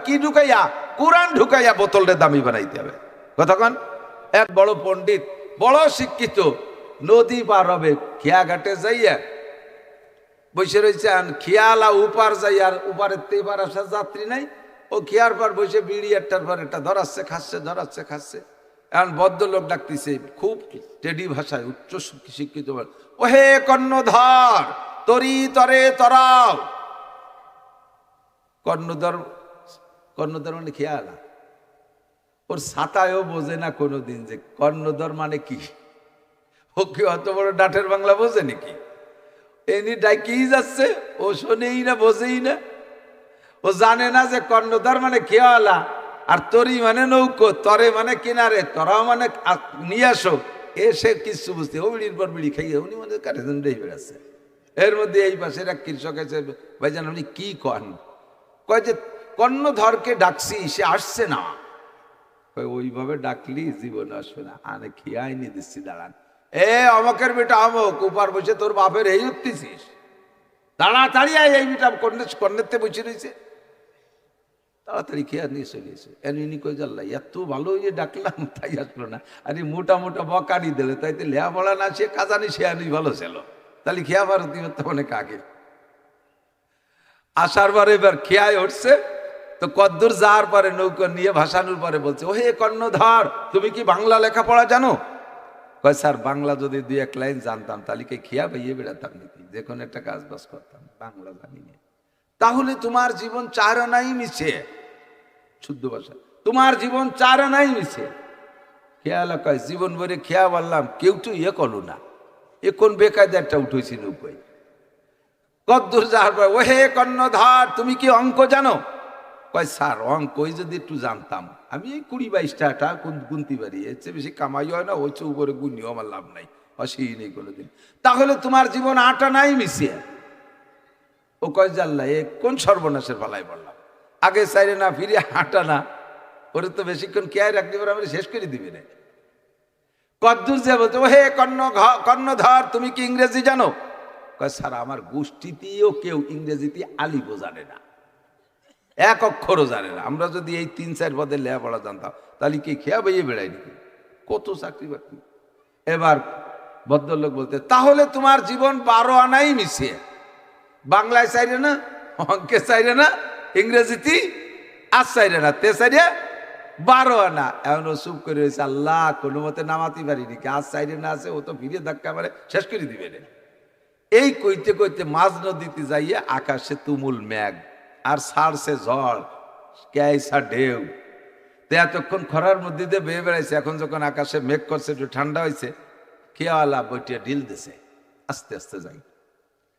কি ঢুকাইয়া? কোরআন ঢুকাইয়া বোতলটা দামি বানাইতে হবে। কতক্ষণ? এক বড় পণ্ডিত, বড় শিক্ষিত, নদী পার হবে, খেয়া ঘাটে যাইয়া বসে রয়েছে। খেয়ালা উপার যাই, আর উপারের তেবার আসার যাত্রী নাই। ও খেয়ার পর বসে বিড়ি একটার পর একটা ধরাচ্ছে খাচ্ছে, ধরাচ্ছে খাচ্ছে। এখন ভদ্রলোক ডাকতেছে খুব টেডি ভাষায়, উচ্চ শিক্ষিত, ওহে কর্ণধর, তরি তরে তরাও। কর্ণধর, কর্ণধর মানে খেয়ালা। ওর ছাতায়ও বোঝে না কোনোদিন যে কর্ণধর মানে কি। ও কি অত বড় ডাঠের বাংলা বোঝে নাকি? এনি ডাইকেই যাচ্ছে, ও শোনেই না, বোঝেই না। ও জানে না যে কর্ণধর মানে খেয়ালা, আর তরি মানে নৌকো, তরে মানে কিনারে, তরাও মানে নিয়ে আসো। এসে কিছু বুঝতে, ও বিড়ির পর বিড়ি খাইয়ে উনি মানে কাঠেন বেড়াচ্ছে। এর মধ্যে এই পাশের এক কৃষক এসে, ভাইজান উনি কি কন? কয় যে কর্ণধরকে ডাকছি, সে আসছে না। ওইভাবে ডাকলি জীবন আসবে না, আনে খেয়াইনি দিচ্ছি, দাঁড়ান। অমকের বেটা অমক, উপার বসে তোর বাপের এই উঠতেছিস, তাড়াতাড়ি আয়। এই বেটা কর্নেতে বসে রয়েছে, তাড়াতাড়ি খেয়া নিয়ে চলে এসে এনি কই জানলা, এত ভালো যে ডাকলাম তাই আসলো না। আরে মোটা মোটা বকানি দিলে তাইতে লেয়া পড়া না, সে কাজানি সে আনি ভালো ছিল, তাহলে খেয়া ভারতী হতে অনেক আগে। আসার পরে এবার খেয়ায় উঠছে, তো কদ্দুর যাওয়ার পরে নৌকা নিয়ে ভাসানোর পরে বলছে, ওহে কর্ণধর, তুমি কি বাংলা লেখাপড়া জানো? কয় স্যার, বাংলা যদি দুই এক লাইন জানতাম তাহলে কি খেয়া পাইয়ে বেড়াতাম নাকি, যে কোনো একটা কাজ বাজ করতাম, বাংলা জানি না। তাহলে তোমার জীবন চার আনাই মিছে, শুদ্ধ ভাষা, তোমার জীবন চার আনাই মিছে। খেয়ালা কয়, জীবন ভরে খেয়া বললাম, কেউ তো ইয়ে করলো না, এ কোন বেকায়দা একটা উঠেছি নৌকায়। কদ্দুর যাওয়ার পর, ওহে কর্ণধর, তুমি কি অঙ্ক জানো? কয় স্যার, অঙ্কই যদি একটু জানতাম, আমি এই 20-22 টাকা গুনতে পারি, এর চেয়ে বেশি কামাই হয় না, ওই চেয়ে উপরে গুনিও আমার লাভ নাই, অসুই নেই কোনোদিন। তাহলে তোমার জীবন 8 আনাই মিশিয়ে। ও কয় জানলা, এ কোন সর্বনাশের পালায় বললাম, আগে চাইরে না ফিরে 8 আনা, ওরে তো বেশিক্ষণ কেয়ার রাখতে পারে, আমি শেষ করে দিবি না। কদ্দুর যে বলতো, হে কর্ণধর, তুমি কি ইংরেজি জানো? কয় স্যার, আমার গোষ্ঠীতেও কেউ ইংরেজিতে আলিফও জানে না, এক অক্ষরও জানে না। আমরা যদি এই 3-4 পদের লেখাপড়া জানতাম তাহলে কি খেয়া বইয়ে বেড়াই নাকি, কত চাকরি বাকরি। এবার ভদ্রলোক বলতে, তাহলে তোমার জীবন 12 আনাই মিশিয়ে, বাংলায় চাইরে না, অঙ্কে চাইরে না, ইংরেজিতে আজ চাইরে না, তে চাইরে 12 আনা। এমন চুপ করে রয়েছে, আল্লাহ কোনো মতে নামাতে পারিনি, আজ চাইরে না আছে, ও তো ফিরে ধাক্কা মারে শেষ করে দিবে না। এই কইতে কইতে মাঝ নদীতে যাইয়া আকাশে তুমুল মেঘ, আর ছাড়ছে ঝড়, ক্যাইসা ঢেউ। তো এতক্ষণ খরার মধ্যে দিয়ে বেয়ে বেড়াইছে, এখন যখন আকাশে মেঘ করছে, একটু ঠান্ডা হয়েছে, খেয়ালা বইটিয়া ঢিল দিছে, আস্তে আস্তে যাই।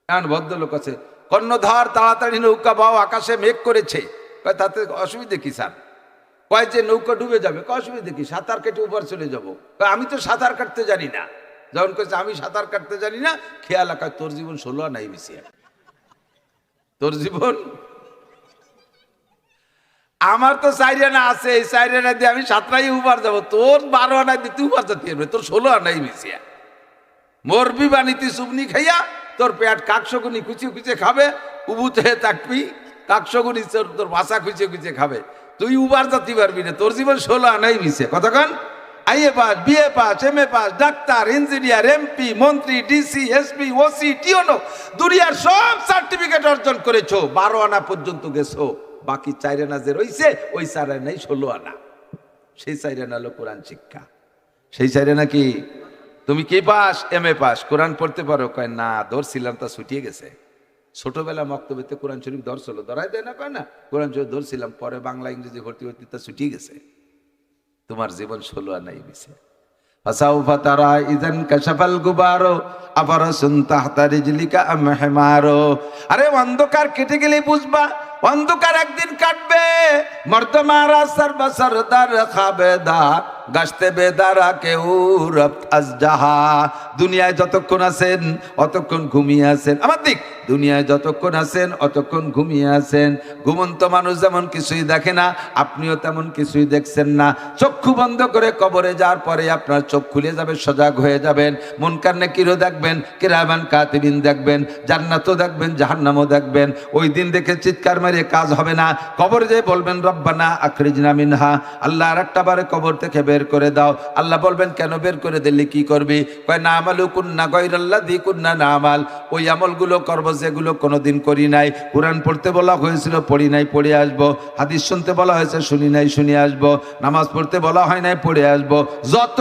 এখন ভদ্রলোক আছে, কর্ণধর তাড়াতাড়ি নৌকা বাও, আকাশে মেঘ করেছে। কয় তাতে অসুবিধে কি স্যার? কয় যে নৌকা ডুবে যাবে। কয় অসুবিধে কি, সাঁতার কেটে উপর চলে যাবো। আমি তো সাঁতার কাটতে জানি না। যখন কইছে আমি সাঁতার কাটতে জানি না, খেয়াল আকাশ, তোর জীবন 16 আনাই মিশিয়ে, তোর জীবন। আমার তো 4 আনা আছে, এই 4 আনা দিয়ে আমি 7টাই উপার যাবো, তোর 12 আনা দিয়ে তুই উপার যেতে পারবে, তোর 16 আনাই মিশিয়া। মরবি বানিতি সুবনি খাইয়া, তোর পেট কাকশগুনি কুচিয়ে কুচিয়ে খাবে, উবুতে থাকবি, কাকশগুনি তোর ভাষা কুচিয়ে কুচিয়ে খাবে, তুই উবার যেতে পারবি না, তোর জীবন 16 আনাই মিশে। কতক্ষণ? IA pass, BA pass, MA pass, ডাক্তার, ইঞ্জিনিয়ার, এমপি, মন্ত্রী, ডিসি, এসপি, ওসি, টিওনো, দুনিয়ার সব সার্টিফিকেট অর্জন করেছো, 12 আনা পর্যন্ত গেছো। বাকি 4 আনা যে রয়েছে, ওই 4 আনাই 16 আনা। সেই 4 আনা হলো কোরআন শিক্ষা। সেই 4 আনা কি? তুমি কি পাস? এমএ পাস, কোরআন পড়তে পারো? কয় না, ধরছিলাম তা ছুটিয়ে গেছে। ছোটবেলা মক্তবেতে কোরআন শরীফ ধরছিল, ধরাই দেয় না, কয় না, কোরআন শরীফ ধরছিলাম, পরে বাংলা ইংরেজি ভর্তি ভর্তি তা ছুটিয়ে গেছে। তোমার জীবন 16 আনাই মিশে। ফাসাউফা তারা ইযান কাশাফাল গুবারো আফারাসুন তাহতা রিজলিকা আম হিমারো। আরে অন্ধকার কেটে গেলে বুঝবা, অন্ধকার একদিন কাটবে। মর্দমারা সরবসরদার খাবেদা গাছতে বেদারা কেউ রব আজজাহা। দুনিয়ায় যতক্ষণ আছেন অতক্ষণ ঘুমিয়ে আছেন, আমার দিক দুনিয়ায় যতক্ষণ আছেন অতক্ষণ ঘুমিয়ে আছেন। ঘুমন্ত মানুষ যেমন কিছুই দেখে না, আপনিও তেমন কিছুই দেখছেন না। চক্ষু বন্ধ করে কবরে যাওয়ার পরে আপনার চোখ খুলে যাবে, সজাগ হয়ে যাবেন। মুনকার নেকিরও দেখবেন, কিরামান কাতিবিন দেখবেন, জান্নাতও দেখবেন, জাহান্নামও দেখবেন। ওই দিন দেখে চিৎকার মারিয়ে কাজ হবে না। কবরে যেয়ে বলবেন রব্বানা আখরিজনা মিনহা, আল্লাহ আর একটা বারে কবর থেকে বের করে দাও। আল্লাহ বলবেন কেন বের করে দিলে কি করবি? কয় না আমালু কুন্না গায়রাল্লাযী কুন্না নামাল, ওই আমলগুলো করব যেগুলো কোনোদিন করি নাই। কোরআন পড়তে বলা হয়েছিল, পড়ি নাই, পড়ে আসবো। হাদিস শুনতে বলা হয়েছে, শুনি নাই, শুনে আসবো। নামাজ পড়তে বলা হয় নাই, পড়ে আসবো। যত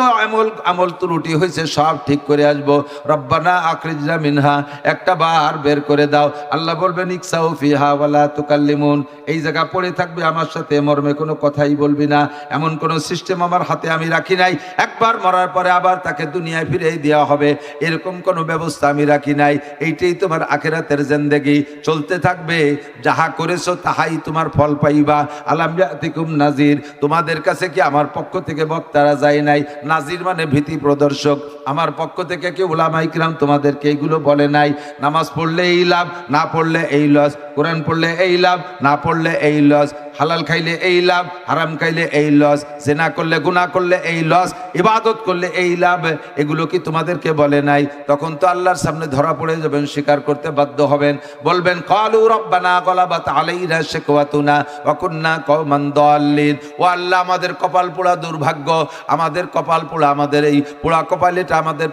আমল ত্রুটি হয়েছে সব ঠিক করে আসবো। রব্বানা আখরিজনা মিনহা, একটা বার বের করে দাও। আল্লাহ বলবেন ইকসাউ ফিহা ওয়ালা তুকাল্লিমুন, এই জায়গা পড়ে থাকবে, আমার সাথে মর্মে কোনো কথাই বলবি না। এমন কোন সিস্টেম আমার হাতে আমি রাখি নাই। একবার মরার পরে আবার তাকে দুনিয়ায় ফিরিয়ে দেওয়া হবে, এরকম কোনো ব্যবস্থা আমি রাখি নাই। এইটাই তোমার আখিরাতের জিন্দেগি, চলতে থাকবে। যাহা করেছো তাহাই তোমার ফল পাইবা। আলাম ইয়াতিকুম নাজির, তোমাদের কাছে কি আমার পক্ষ থেকে বক্তারা যায় নাই? নাজির মানে ভীতি প্রদর্শক। আমার পক্ষ থেকে কি উলামায়ে কিরাম তোমাদেরকে এইগুলো বলে নাই? নামাজ পড়লে এই লাভ, না পড়লে এই লস। কোরআন পড়লে এই লাভ, না পড়লে এই লস। হালাল খাইলে এই লাভ, হারাম খাইলে এই লস। জিনা করলে, গুনাহ করলে এই লস, ইবাদত করলে এই লাভ। এগুলো কি তোমাদেরকে বলে নাই? তখন তো আল্লাহর সামনে ধরা পড়ে যাবেন, স্বীকার করতে বাধ্য হবেন। বলবেন ক্বালু রব্বানা গলাবাত আলাইনা শিকওয়াতুনা ওয়া কুন্না কওমান দাল্লিন, ও আল্লাহ আমাদের কপাল পোড়া দুর্ভাগ্য, আমাদের কপাল পোড়া, আমাদের এই পোড়া কপালেটা আমাদের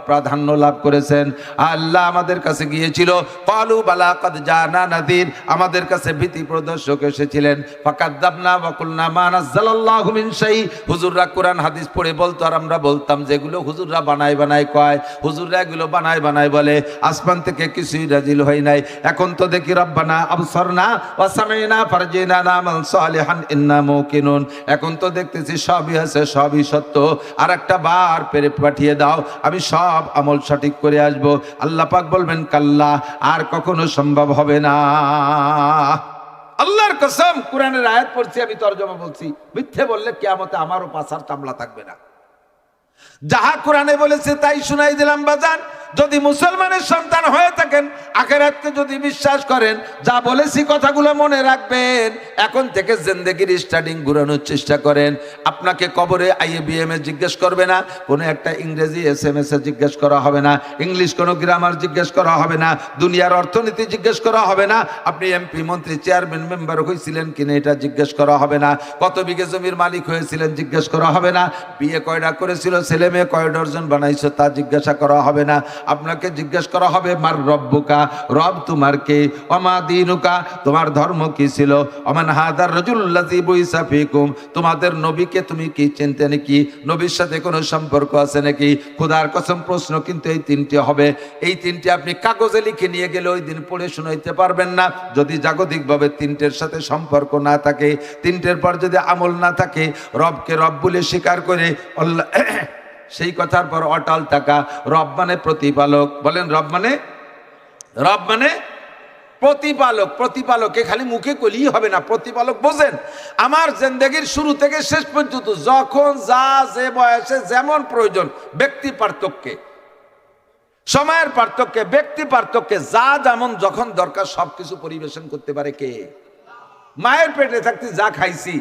প্রাধান্য লাভ করেছেন। আল্লাহ আমাদের কাছে গিয়েছিল, ক্বালু বালা কাদ জানা নাযির, আমাদের কাছে ভীতি প্রদর্শক এসেছিলেন। ফাকাদ্দাবনা ওয়া কুলনা মা নাযালাল্লাহু মিন শাই, হুজুররা কোরআন হাদিস পড়ে বলতো আর আমরা বলতাম যেগুলো হুজুররা বানায় বানায় কয়, হুজুররা এগুলো বানায় বানায় বলে, আসমান থেকে কিছুই নাজিল হয় নাই। এখন তো দেখি রব্বানা আবসারনা ওয়া সামিনা ফারজিনা নামাল সালিহান ইন্না মুকিনুন, এখন তো দেখতেছি সবই আছে, সবই সত্য, আর একটা বার পেরে পাঠিয়ে দাও, আমি সব আমল সঠিক করে আসব। আল্লাহ পাক বলবেন কাল্লা, আর কখনো সম্ভব হবে না। আল্লাহর কসম, কোরআনের আয়াত পড়ছি, আমি তরজমা বলছি। মিথ্যে বললে কিয়ামতে আমারও পাছার চামড়া থাকবে না। যাহা কোরআনে বলেছে তাই শুনাই দিলাম বাজান। যদি মুসলমানের সন্তান হয়ে থাকেন, আখিরাতকে যদি বিশ্বাস করেন, যা বলেছি কথাগুলো মনে রাখবেন। এখন থেকে জিন্দেগির স্টার্টিং ঘুরানোর চেষ্টা করেন। আপনাকে কবরে IABM এ জিজ্ঞেস করবে না, কোনো একটা ইংরেজি SMS এ জিজ্ঞেস করা হবে না, ইংলিশ কোনো গ্রামার জিজ্ঞেস করা হবে না, দুনিয়ার অর্থনীতি জিজ্ঞেস করা হবে না, আপনি MP মন্ত্রী চেয়ারম্যান মেম্বার হয়েছিলেন কিনা এটা জিজ্ঞেস করা হবে না, কত বিঘে জমির মালিক হয়েছিলেন জিজ্ঞেস করা হবে না, বিয়ে কয়টা করেছিল, ছেলে মেয়ে কয় ডজন বানাইছো তা জিজ্ঞাসা করা হবে না। আপনাকে জিজ্ঞেস করা হবে মার রব্বুকা, রব তোমার কে, ওমা দীনুকা, তোমার ধর্ম কি ছিল, ওমান হাদার রাজুল্লাযী বুইসা ফীকুম, তোমাদের নবীকে তুমি কি চিনতে নাকি, নবীর সাথে কোনো সম্পর্ক আছে নাকি? খোদার কসম প্রশ্ন কিন্তু এই তিনটি হবে। এই তিনটি আপনি কাগজে লিখে নিয়ে গেলে ওই দিন পড়ে শোনাইতে পারবেন না, যদি জাগতিকভাবে তিনটের সাথে সম্পর্ক না থাকে, তিনটের পর যদি আমল না থাকে, রবকে রব বলে স্বীকার করে আল্লাহ সেই কথার পর অটল থাকা। রব মানে প্রতিপালক, বলেন রব মানে, রব মানে প্রতিপালক। প্রতিপালকে খালি মুখে কইলেই হবে না, প্রতিপালক বোঝেন। আমার জিন্দেগির শুরু থেকে শেষ পর্যন্ত যখন যা যে বয়সে যেমন প্রয়োজন, ব্যক্তি পার্থক্যে, সময়ের পার্থক্যে, ব্যক্তি পার্থক্যে যা যেমন যখন দরকার সবকিছু পরিবেশন করতে পারে কে? মায়ের পেটে থাকতে যা খাইছি,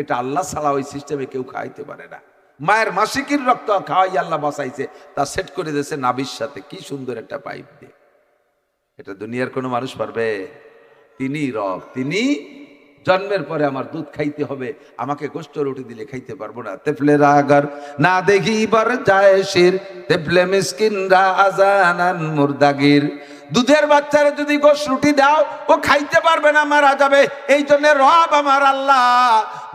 এটা আল্লাহ ছাড়া ওই সিস্টেমে কেউ খাইতে পারে না। মায়ের মাসিকির রক্ত খাওয়াই আল্লাহ বাঁচাইছে, তা সেট করে দিয়েছে নাভির সাথে, কি সুন্দর একটা পাইপ দিয়ে। এটা দুনিয়ার কোনো মানুষ পারবে? তিনি রব, তিনি জন্মের পরে আমার দুধ খাইতে হবে, আমাকে গোশত রুটি দিলে খাইতে পারবো না। তেফলে রাগার না দেখিবার যায় শির, তেফলে মিসকিনরা আজানান মুরদাগির, দুধের বাচ্চারা যদি গোশ রুটি দাও ও খাইতে পারবে না, মারা যাবে। এই জন্য রব আমার আল্লাহ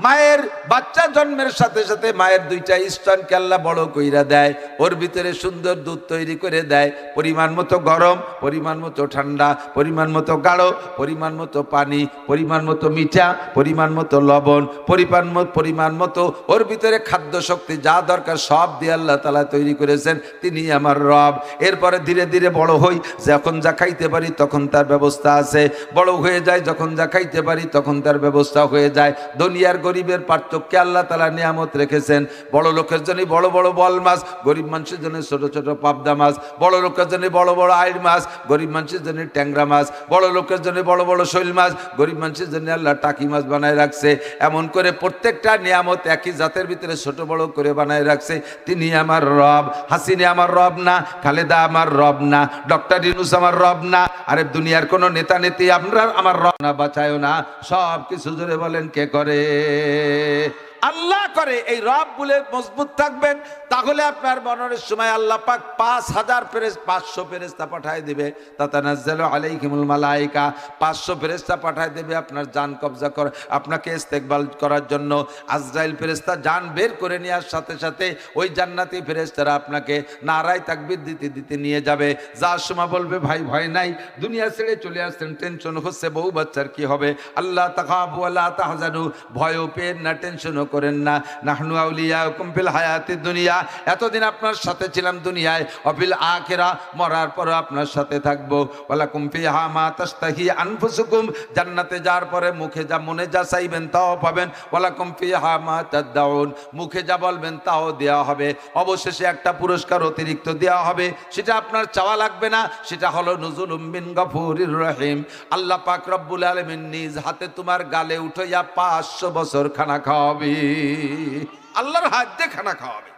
মায়ের বাচ্চা জন্মের সাথে সাথে মায়ের দুইটা স্তনকে আল্লাহ বড় কইরা দেয়, ওর ভিতরে সুন্দর দুধ তৈরি করে দেয়, পরিমাণ মতো গরম, পরিমাণ মতো ঠান্ডা, পরিমাণ মতো গাঢ়, পরিমাণ মতো পানি, পরিমাণ মতো মিঠা, পরিমাণ মতো লবণ, পরিমাণ মতো ওর ভিতরে খাদ্য শক্তি যা দরকার সব দিয়ে আল্লাহ তাআলা তৈরি করেছেন। তিনি আমার রব। এরপরে ধীরে ধীরে বড় হই, যখন যা খাইতে পারি তখন তার ব্যবস্থা আছে, বড় হয়ে যায় যখন যা খাইতে পারি তখন তার ব্যবস্থা হয়ে যায়। দুনিয়ার গরিবের পার্থক্যে আল্লাহ তাআলা নিয়ামত রেখেছেন। বড় লোকের জন্য বড় বড় বল মাছ, গরিব মানুষের জন্য ছোট ছোট পাবদা মাছ। বড় লোকের জন্য বড় বড় আইড় মাছ, গরিব মানুষের জন্য ট্যাংরা মাছ। বড় লোকের জন্য বড় বড় শৈল মাছ, গরিব মানুষের জন্য আল্লাহ টাকি মাছ বানায় রাখছে। এমন করে প্রত্যেকটা নিয়ামত একই জাতের ভিতরে ছোট বড় করে বানায় রাখছে। তিনি আমার রব। হাসিনা আমার রব না, খালেদা আমার রব না, ডক্টর ইউনূস আমার রব না, আরে দুনিয়ার কোন নেতা নেত্রী আপনারা আমার রব না, বাঁচায়ও না। সব কিছু জোরে বলেন কে করে? আল্লাহ করে। এই রব বলে মজবুত থাকবেন, তাহলে আপনার মরণের সময় আল্লাহ পাক 500 ফেরেশতা পাঠায় দিবে। তাতানাজ্জালু আলাইহিমুল মালায়েকা, 500 ফেরেশতা পাঠায় দেবে আপনার জান কবজা কর, আপনাকে ইস্তেকবাল করার জন্য। আজরাইল ফেরেশতা জান বের করে নেওয়ার সাথে সাথে ওই জান্নাতি ফেরেশতারা আপনাকে নারায় তাকবীর দিতে দিতে নিয়ে যাবে। যার সময় বলবে ভাই ভয় নাই, দুনিয়া ছেড়ে চলে আসছেন, টেনশন হচ্ছে বউ বাচ্চার কি হবে। আল্লাহ তাখাফু ওয়ালা তাহজানু, ভয়ও পেন না, টেনশনও করেন না। নাহনু আউলিয়াকুম ফিল হায়াতিদ দুনিয়া, এতদিন আপনার সাথে ছিলাম দুনিয়ায়, অফিল আখিরা, মরার পর আপনার সাথে থাকবো। ওয়ালাকুম ফিহা মা তাশতাহি আনফুসুকুম, জান্নাতে যাওয়ার পরে মুখে যা মনে যা চাইবেন তাও পাবেন। ওয়ালাকুম ফিহা মা তাদউন, মুখে যা বলবেন তাও দেওয়া হবে। অবশেষে একটা পুরস্কার অতিরিক্ত দেওয়া হবে, সেটা আপনার চাওয়া লাগবে না, সেটা হলো নুজুলুম মিন গফুরির রহিম। আল্লাহ পাক রব্বুল আলামিন নিজ হাতে তোমার গালে উঠাইয়া 500 বছর খানা খাওয়াবে। আল্লাহর হাত দিয়ে খানা খাওয়াবে।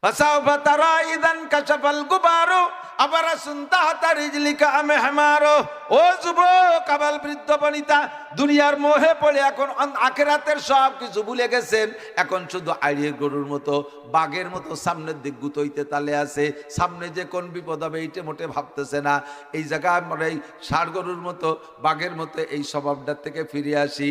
ফাসাউফা তারা ইদান কাশাফাল গুবারু আবারাসুন তাহতা রিজলিকা আমহামারু। ও যুবক, আবাল বৃদ্ধ বনিতা, দুনিয়ার মোহে পড়ে এখন আখিরাতের সব কিছু ভুলে গেছেন। এখন শুধু আড়িয়ে গরুর মতো, বাঘের মতো সামনের দিক গুতইতে তালে আছে। সামনে যে কোন বিপদ হবে এইটা মোটে ভাবতেছে না। এই জায়গায় আমরা এই ষাড় গরুর মতো, বাঘের মতো এই স্বভাবটার থেকে ফিরে আসি।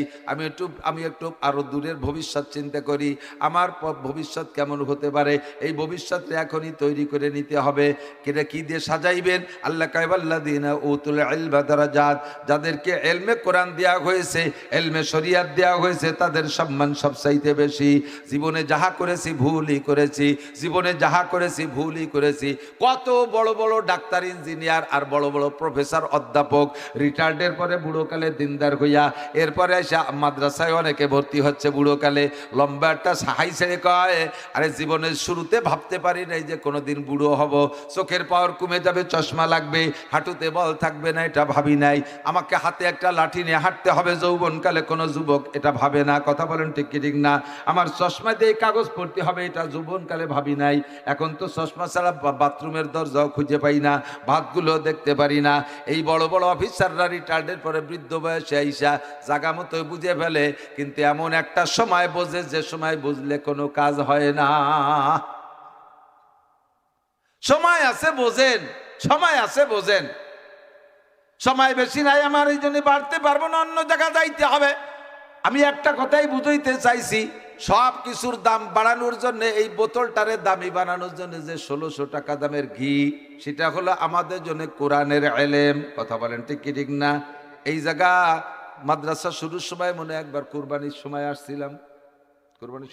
আমি একটু আরো দূরের ভবিষ্যৎ চিন্তা করি। আমার ভবিষ্যৎ কেমন হতে পারে, এই ভবিষ্যৎটা এখনই তৈরি করে নিতে হবে। কেটা কি দিয়ে সাজাইবেন? আল্লাহ কাইবাল্লাযিনা উতুল ইলমা দারাজাত, যাদেরকে ইলমে কোরআন দেয়া হয়েছে, ইলমে শরিয়াত দেয়া হয়েছে, তাদের সম্মান সবচাইতে বেশি। জীবনে যাহা করেছি ভুলই করেছি, জীবনে যাহা করেছি ভুলই করেছি। কত বড় বড় ডাক্তার, ইঞ্জিনিয়ার আর বড় বড় প্রফেসর, অধ্যাপক রিটায়ার্ডের পরে বুড়োকালে দিনদার হইয়া এরপরে এসে মাদ্রাসায় অনেকে ভর্তি হচ্ছে বুড়োকালে। লম্বা একটা সাহাই ছেড়ে কয়, আরে জীবনের শুরুতে ভাবতে পারি নাই যে কোনোদিন বুড়ো হব, চোখের পাওয়ার কমে যাবে, চশমা লাগবে, হাঁটুতে বল থাকবে না, এটা ভাবি নাই। আমাকে হাতে একটা লাঠি নিয়ে হাঁটতে হবে যৌবনকালে, কোনো যুবক এটা ভাবে না। কথা বলেন ঠিক কি ঠিক না? আমার চশমা দিয়ে কাগজ পড়তে হবে, এটা যৌবনকালে ভাবি নাই। এখন তো চশমা ছাড়া বাথরুমের দরজাও খুঁজে পাই না, ভাতগুলো দেখতে পারি না। এই বড় বড় অফিসাররা রিটায়ার্ডের পরে বৃদ্ধ বয়সে আইসা জাগা মতো বুঝে ফেলে, কিন্তু এমন একটা সময় বোঝে যে সময় বুঝলে কোনো কাজ হয় না। সময় আছে বোঝেন, সময় আছে বোঝেন। সময় বেশি নাই আমার, এই জন্য বাড়তে পারবো না, অন্য জায়গা যাইতে হবে। আমি একটা কথাই বুঝাইতে চাইছি, সব কিছুর দাম বাড়ানোর জন্য, এই বোতলটারে দামি বানানোর জন্য যে 1600 টাকা দামের ঘি, সেটা হলো আমাদের জন্য কোরআনের ইলম। কথা বলেন ঠিক কি ঠিক না? এই জায়গা মাদ্রাসা শুরুর সময় মনে একবার কুরবানির সময় আসছিলাম, কুরবানির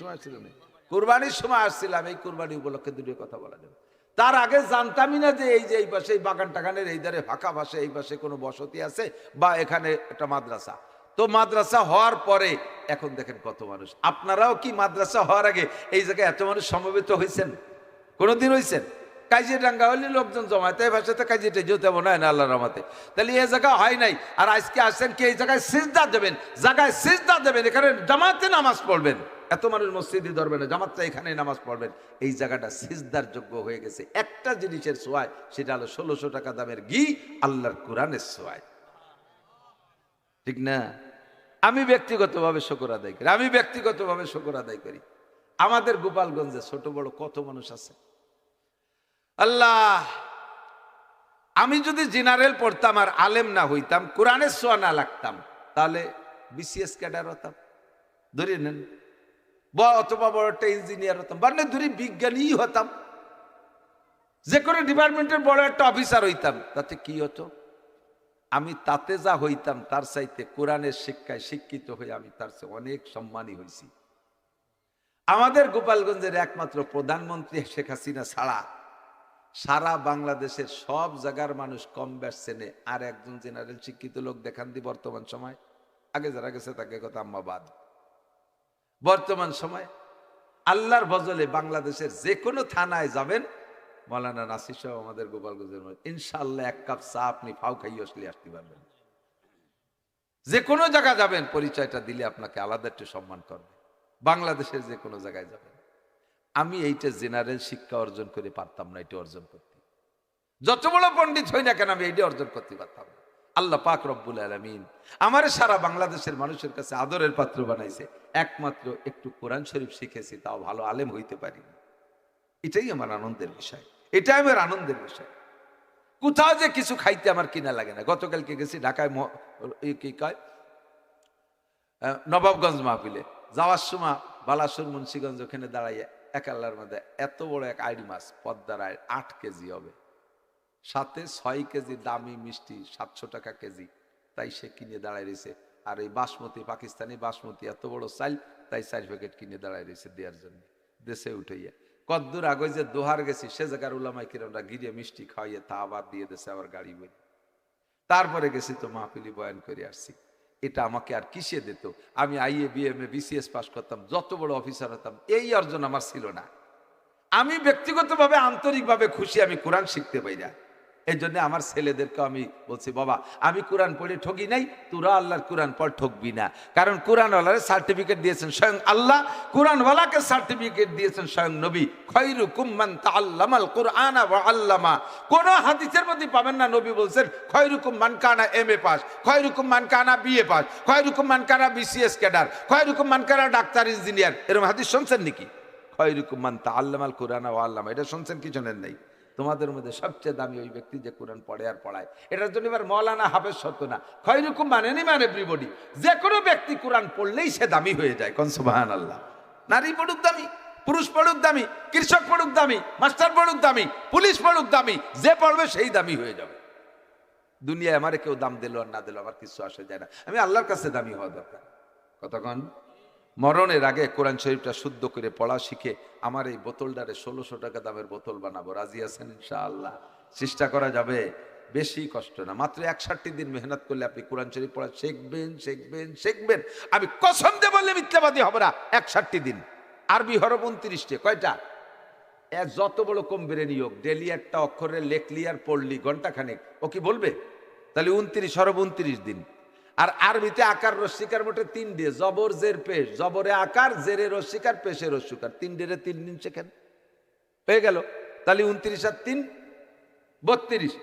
সময় আসছিলাম, এই কুরবানি উপলক্ষে দুটো কথা বলা যাবে। তার আগে জানতামই না যে এই যে এই পাশে এই বাগান টাগানের এই ধারে ফাঁকা পাশে এই পাশে কোনো বসতি আছে বা এখানে একটা মাদ্রাসা। তো মাদ্রাসা হওয়ার পরে এখন দেখেন কত মানুষ। আপনারাও কি মাদ্রাসা হওয়ার আগে এই জায়গায় এত মানুষ সমবেত হয়েছেন? কোনোদিন হয়েছেন? কাজিয়ে ডাঙ্গা হলে লোকজন জমায়, তাই ভাষাতে কাজিয়েটা যেতে মনে হয় না আল্লাহর রহমতে। তাহলে এই জায়গা হয় নাই। আর আজকে আসছেন কি এই জায়গায় সিজদা দেবেন, জায়গায় সিজদা দেবেন, এখানে জামাতে নামাজ পড়বেন। এত মানুষ মসজিদে ধরবে না, জামাতটা এখানে নামাজ পড়বেন। এই জায়গাটা সিজদার যোগ্য হয়ে গেছে একটা জিনিসের ছোঁয়ায়, সেটা হলো 1600 টাকা দামের ঘি, আল্লাহর কোরআনের ছোঁয়ায়। ঠিক না? আমি ব্যক্তিগতভাবে শুকর আদায় করি, আমাদের গোপালগঞ্জে ছোট বড় কত মানুষ আছে। আল্লাহ, আমি যদি জেনারেল পড়তাম আর আলেম না হইতাম, কোরআনের ছোঁয়া না লাগতাম, তাহলে বিসিএস ক্যাডার হতাম, ধরে নেন, অথবা বড় একটা ইঞ্জিনিয়ার হতাম, মানে ধরি বিজ্ঞানী হতাম, যে কোনো ডিপার্টমেন্টের বড় একটা অফিসার হইতাম। তাতে কি হতো? আমি তাতে যা হইতাম তার চাইতে কোরআনের শিক্ষায় শিক্ষিত হয়ে আমি তার চেয়ে অনেক সম্মানী হয়েছি। আমাদের গোপালগঞ্জের একমাত্র প্রধানমন্ত্রী শেখ হাসিনা ছাড়া সারা বাংলাদেশের সব জায়গার মানুষ কম বেশ চেনে, আর একজন জেনারেল শিক্ষিত লোক দেখান দি বর্তমান সময়, আগে যারা গেছে তাকে কথা আম্মাবাদ। বর্তমান সময় আল্লাহর ফজলে বাংলাদেশের যে কোনো থানায় যাবেন, মৌলানা নাসির সাহেব আমাদের গোপালগঞ্জের মধ্যে, ইনশাআল্লাহ এক কাপ চা আপনি ফাও খাইয়ে আসলে আসতে পারবেন। যে কোনো জায়গা যাবেন, পরিচয়টা দিলে আপনাকে আলাদা একটু সম্মান করবে। বাংলাদেশের যে কোনো জায়গায় যাবেন। আমি এইটা জেনারেল শিক্ষা অর্জন করে পারতাম না, এটা অর্জন করতে। যত বড় পণ্ডিত হই না কেন, আমি এইটা অর্জন করতে পারতাম না। আল্লাহ পাক রব্বুল আলামিন আমার সারা বাংলাদেশের মানুষের কাছে আদরের পাত্র বানাইছে, একমাত্র একটু কোরআন শরীফ শিখেছি, তাও ভালো আলেম হইতে পারিনি। এটাই আমার আনন্দের বিষয়, এটাই আমার আনন্দের বিষয়। কোথাও যে কিছু খাইতে আমার কিনা লাগে না। গতকালকে গেছি ঢাকায়, কি কয়, নবাবগঞ্জ মাহফিলে যাওয়ার সময় বালাসুর মুন্সিগঞ্জ, ওখানে দাঁড়াইয়া এক আল্লাহর মধ্যে এত বড় এক আইড় মাছ, পদ্মার আইড়, 8 কেজি হবে, সাথে 6 কেজি দামি মিষ্টি, 700 টাকা কেজি। তাই সে কিনে দাঁড়ায় রয়েছে। আর এই বাসমতি, পাকিস্তানি বাসমতি এত বড় চাল, তাই 4 প্যাকেট কিনে দাঁড়ায় রয়েছে দেওয়ার জন্য, দেশে উঠাইয়া। কদ্দূর আগে যে দোহার গেছি, সে জায়গার উলামায়ে কিরামরা গিরে মিষ্টি খাওয়াইয়ে তা আবার দিয়ে দেশে, আবার গাড়ি বই। তারপরে গেছি তো মাহফিলি বয়ান করে আসছি। এটা আমাকে আর কিসে দিত? আমি আইএ, বিএমএ, বিসিএস পাস করতাম, যত বড় অফিসার হতাম, এই অর্জন আমার ছিল না। আমি ব্যক্তিগতভাবে আন্তরিকভাবে খুশি আমি কোরআন শিখতে পাই না। এই জন্য আমার ছেলেদেরকে আমি বলছি, বাবা আমি কোরআন পড়ে ঠকি নাই, তোরা আল্লাহর কোরআন পড় ঠকবি না। কারণ কোরআনওয়ালারে সার্টিফিকেট দিয়েছেন স্বয়ং আল্লাহ, কোরআনওয়ালাকে সার্টিফিকেট দিয়েছেন স্বয়ং নবী। খায়রুকুম মান তাআল্লামাল কুরআনা ওয়া আল্লামা। কোন হাদিসের মধ্যে পাবেন না নবী বলছেন খায়রুকুম মান কানা এমএ পাস, খায়রুকুম মান কানা বিএ পাস, খায়রুকুম মান কানা বিসিএস ক্যাডার, খায়রুকুম মান কানা ডাক্তার ইঞ্জিনিয়ার। এরকম হাদিস শুনছেন নাকি? খায়রুকুম মান তাআল্লামাল কুরআনা ওয়া আল্লামা, এটা শুনছেন কি শোনেন নাই? তোমাদের মধ্যে সবচেয়ে দামি ওই ব্যক্তি যে কোরআন পড়ে আর পড়ায়। এটার জন্য এবার মৌলানা হাফেজ শর্ত না, খায়রুকুম মানেনি মানে এভরিবডি। যে কোনো ব্যক্তি কোরআন পড়লেই সে দামি হয়ে যায়। কোন সুবহানাল্লাহ। নারী পড়ুক দামি, পুরুষ পড়ুক দামি, কৃষক পড়ুক দামি, মাস্টার পড়ুক দামি, পুলিশ পড়ুক দামি, যে পড়বে সেই দামি হয়ে যাবে। দুনিয়ায় আমারে কেউ দাম দিল আর না দিল আমার কিছু আসে যায় না, আমি আল্লাহর কাছে দামি হওয়া দরকার। কতক্ষণ মরণের আগে কোরআন শরীফটা শুদ্ধ করে পড়া শিখে আমার এই বোতলটারে 1600 টাকা দামের বোতল বানাবো। রাজি আছেন ইনশাআল্লাহ? চেষ্টা করা যাবে, বেশি কষ্ট না, মাত্র 61 দিন মেহনত করলে আপনি কোরআন শরীফ পড়া শিখবেন শিখবেন শিখবেন। আমি কসম দিয়ে বললে মিথ্যাবাদী হবে না। 61 দিন, আরবি হরফ 29টে, কয়টা? যত বড় কম্বিরে নিয়োগ, ডেলি একটা অক্ষরে লেখলি আর পড়লি ঘন্টাখানেক, ও কি বলবে? তাহলে 29 হরফ 29 দিন। আর আরবিতে আকার রস্বীকার মোটে 3 দিয়ে, জবর জের পেশ, জবরে আকার, জেরে রস্বীকার, পেশে রস্বীকার, 3 ডেরে 3 দিন শেখেন, হয়ে গেল। তাহলে 29 আর 3 32।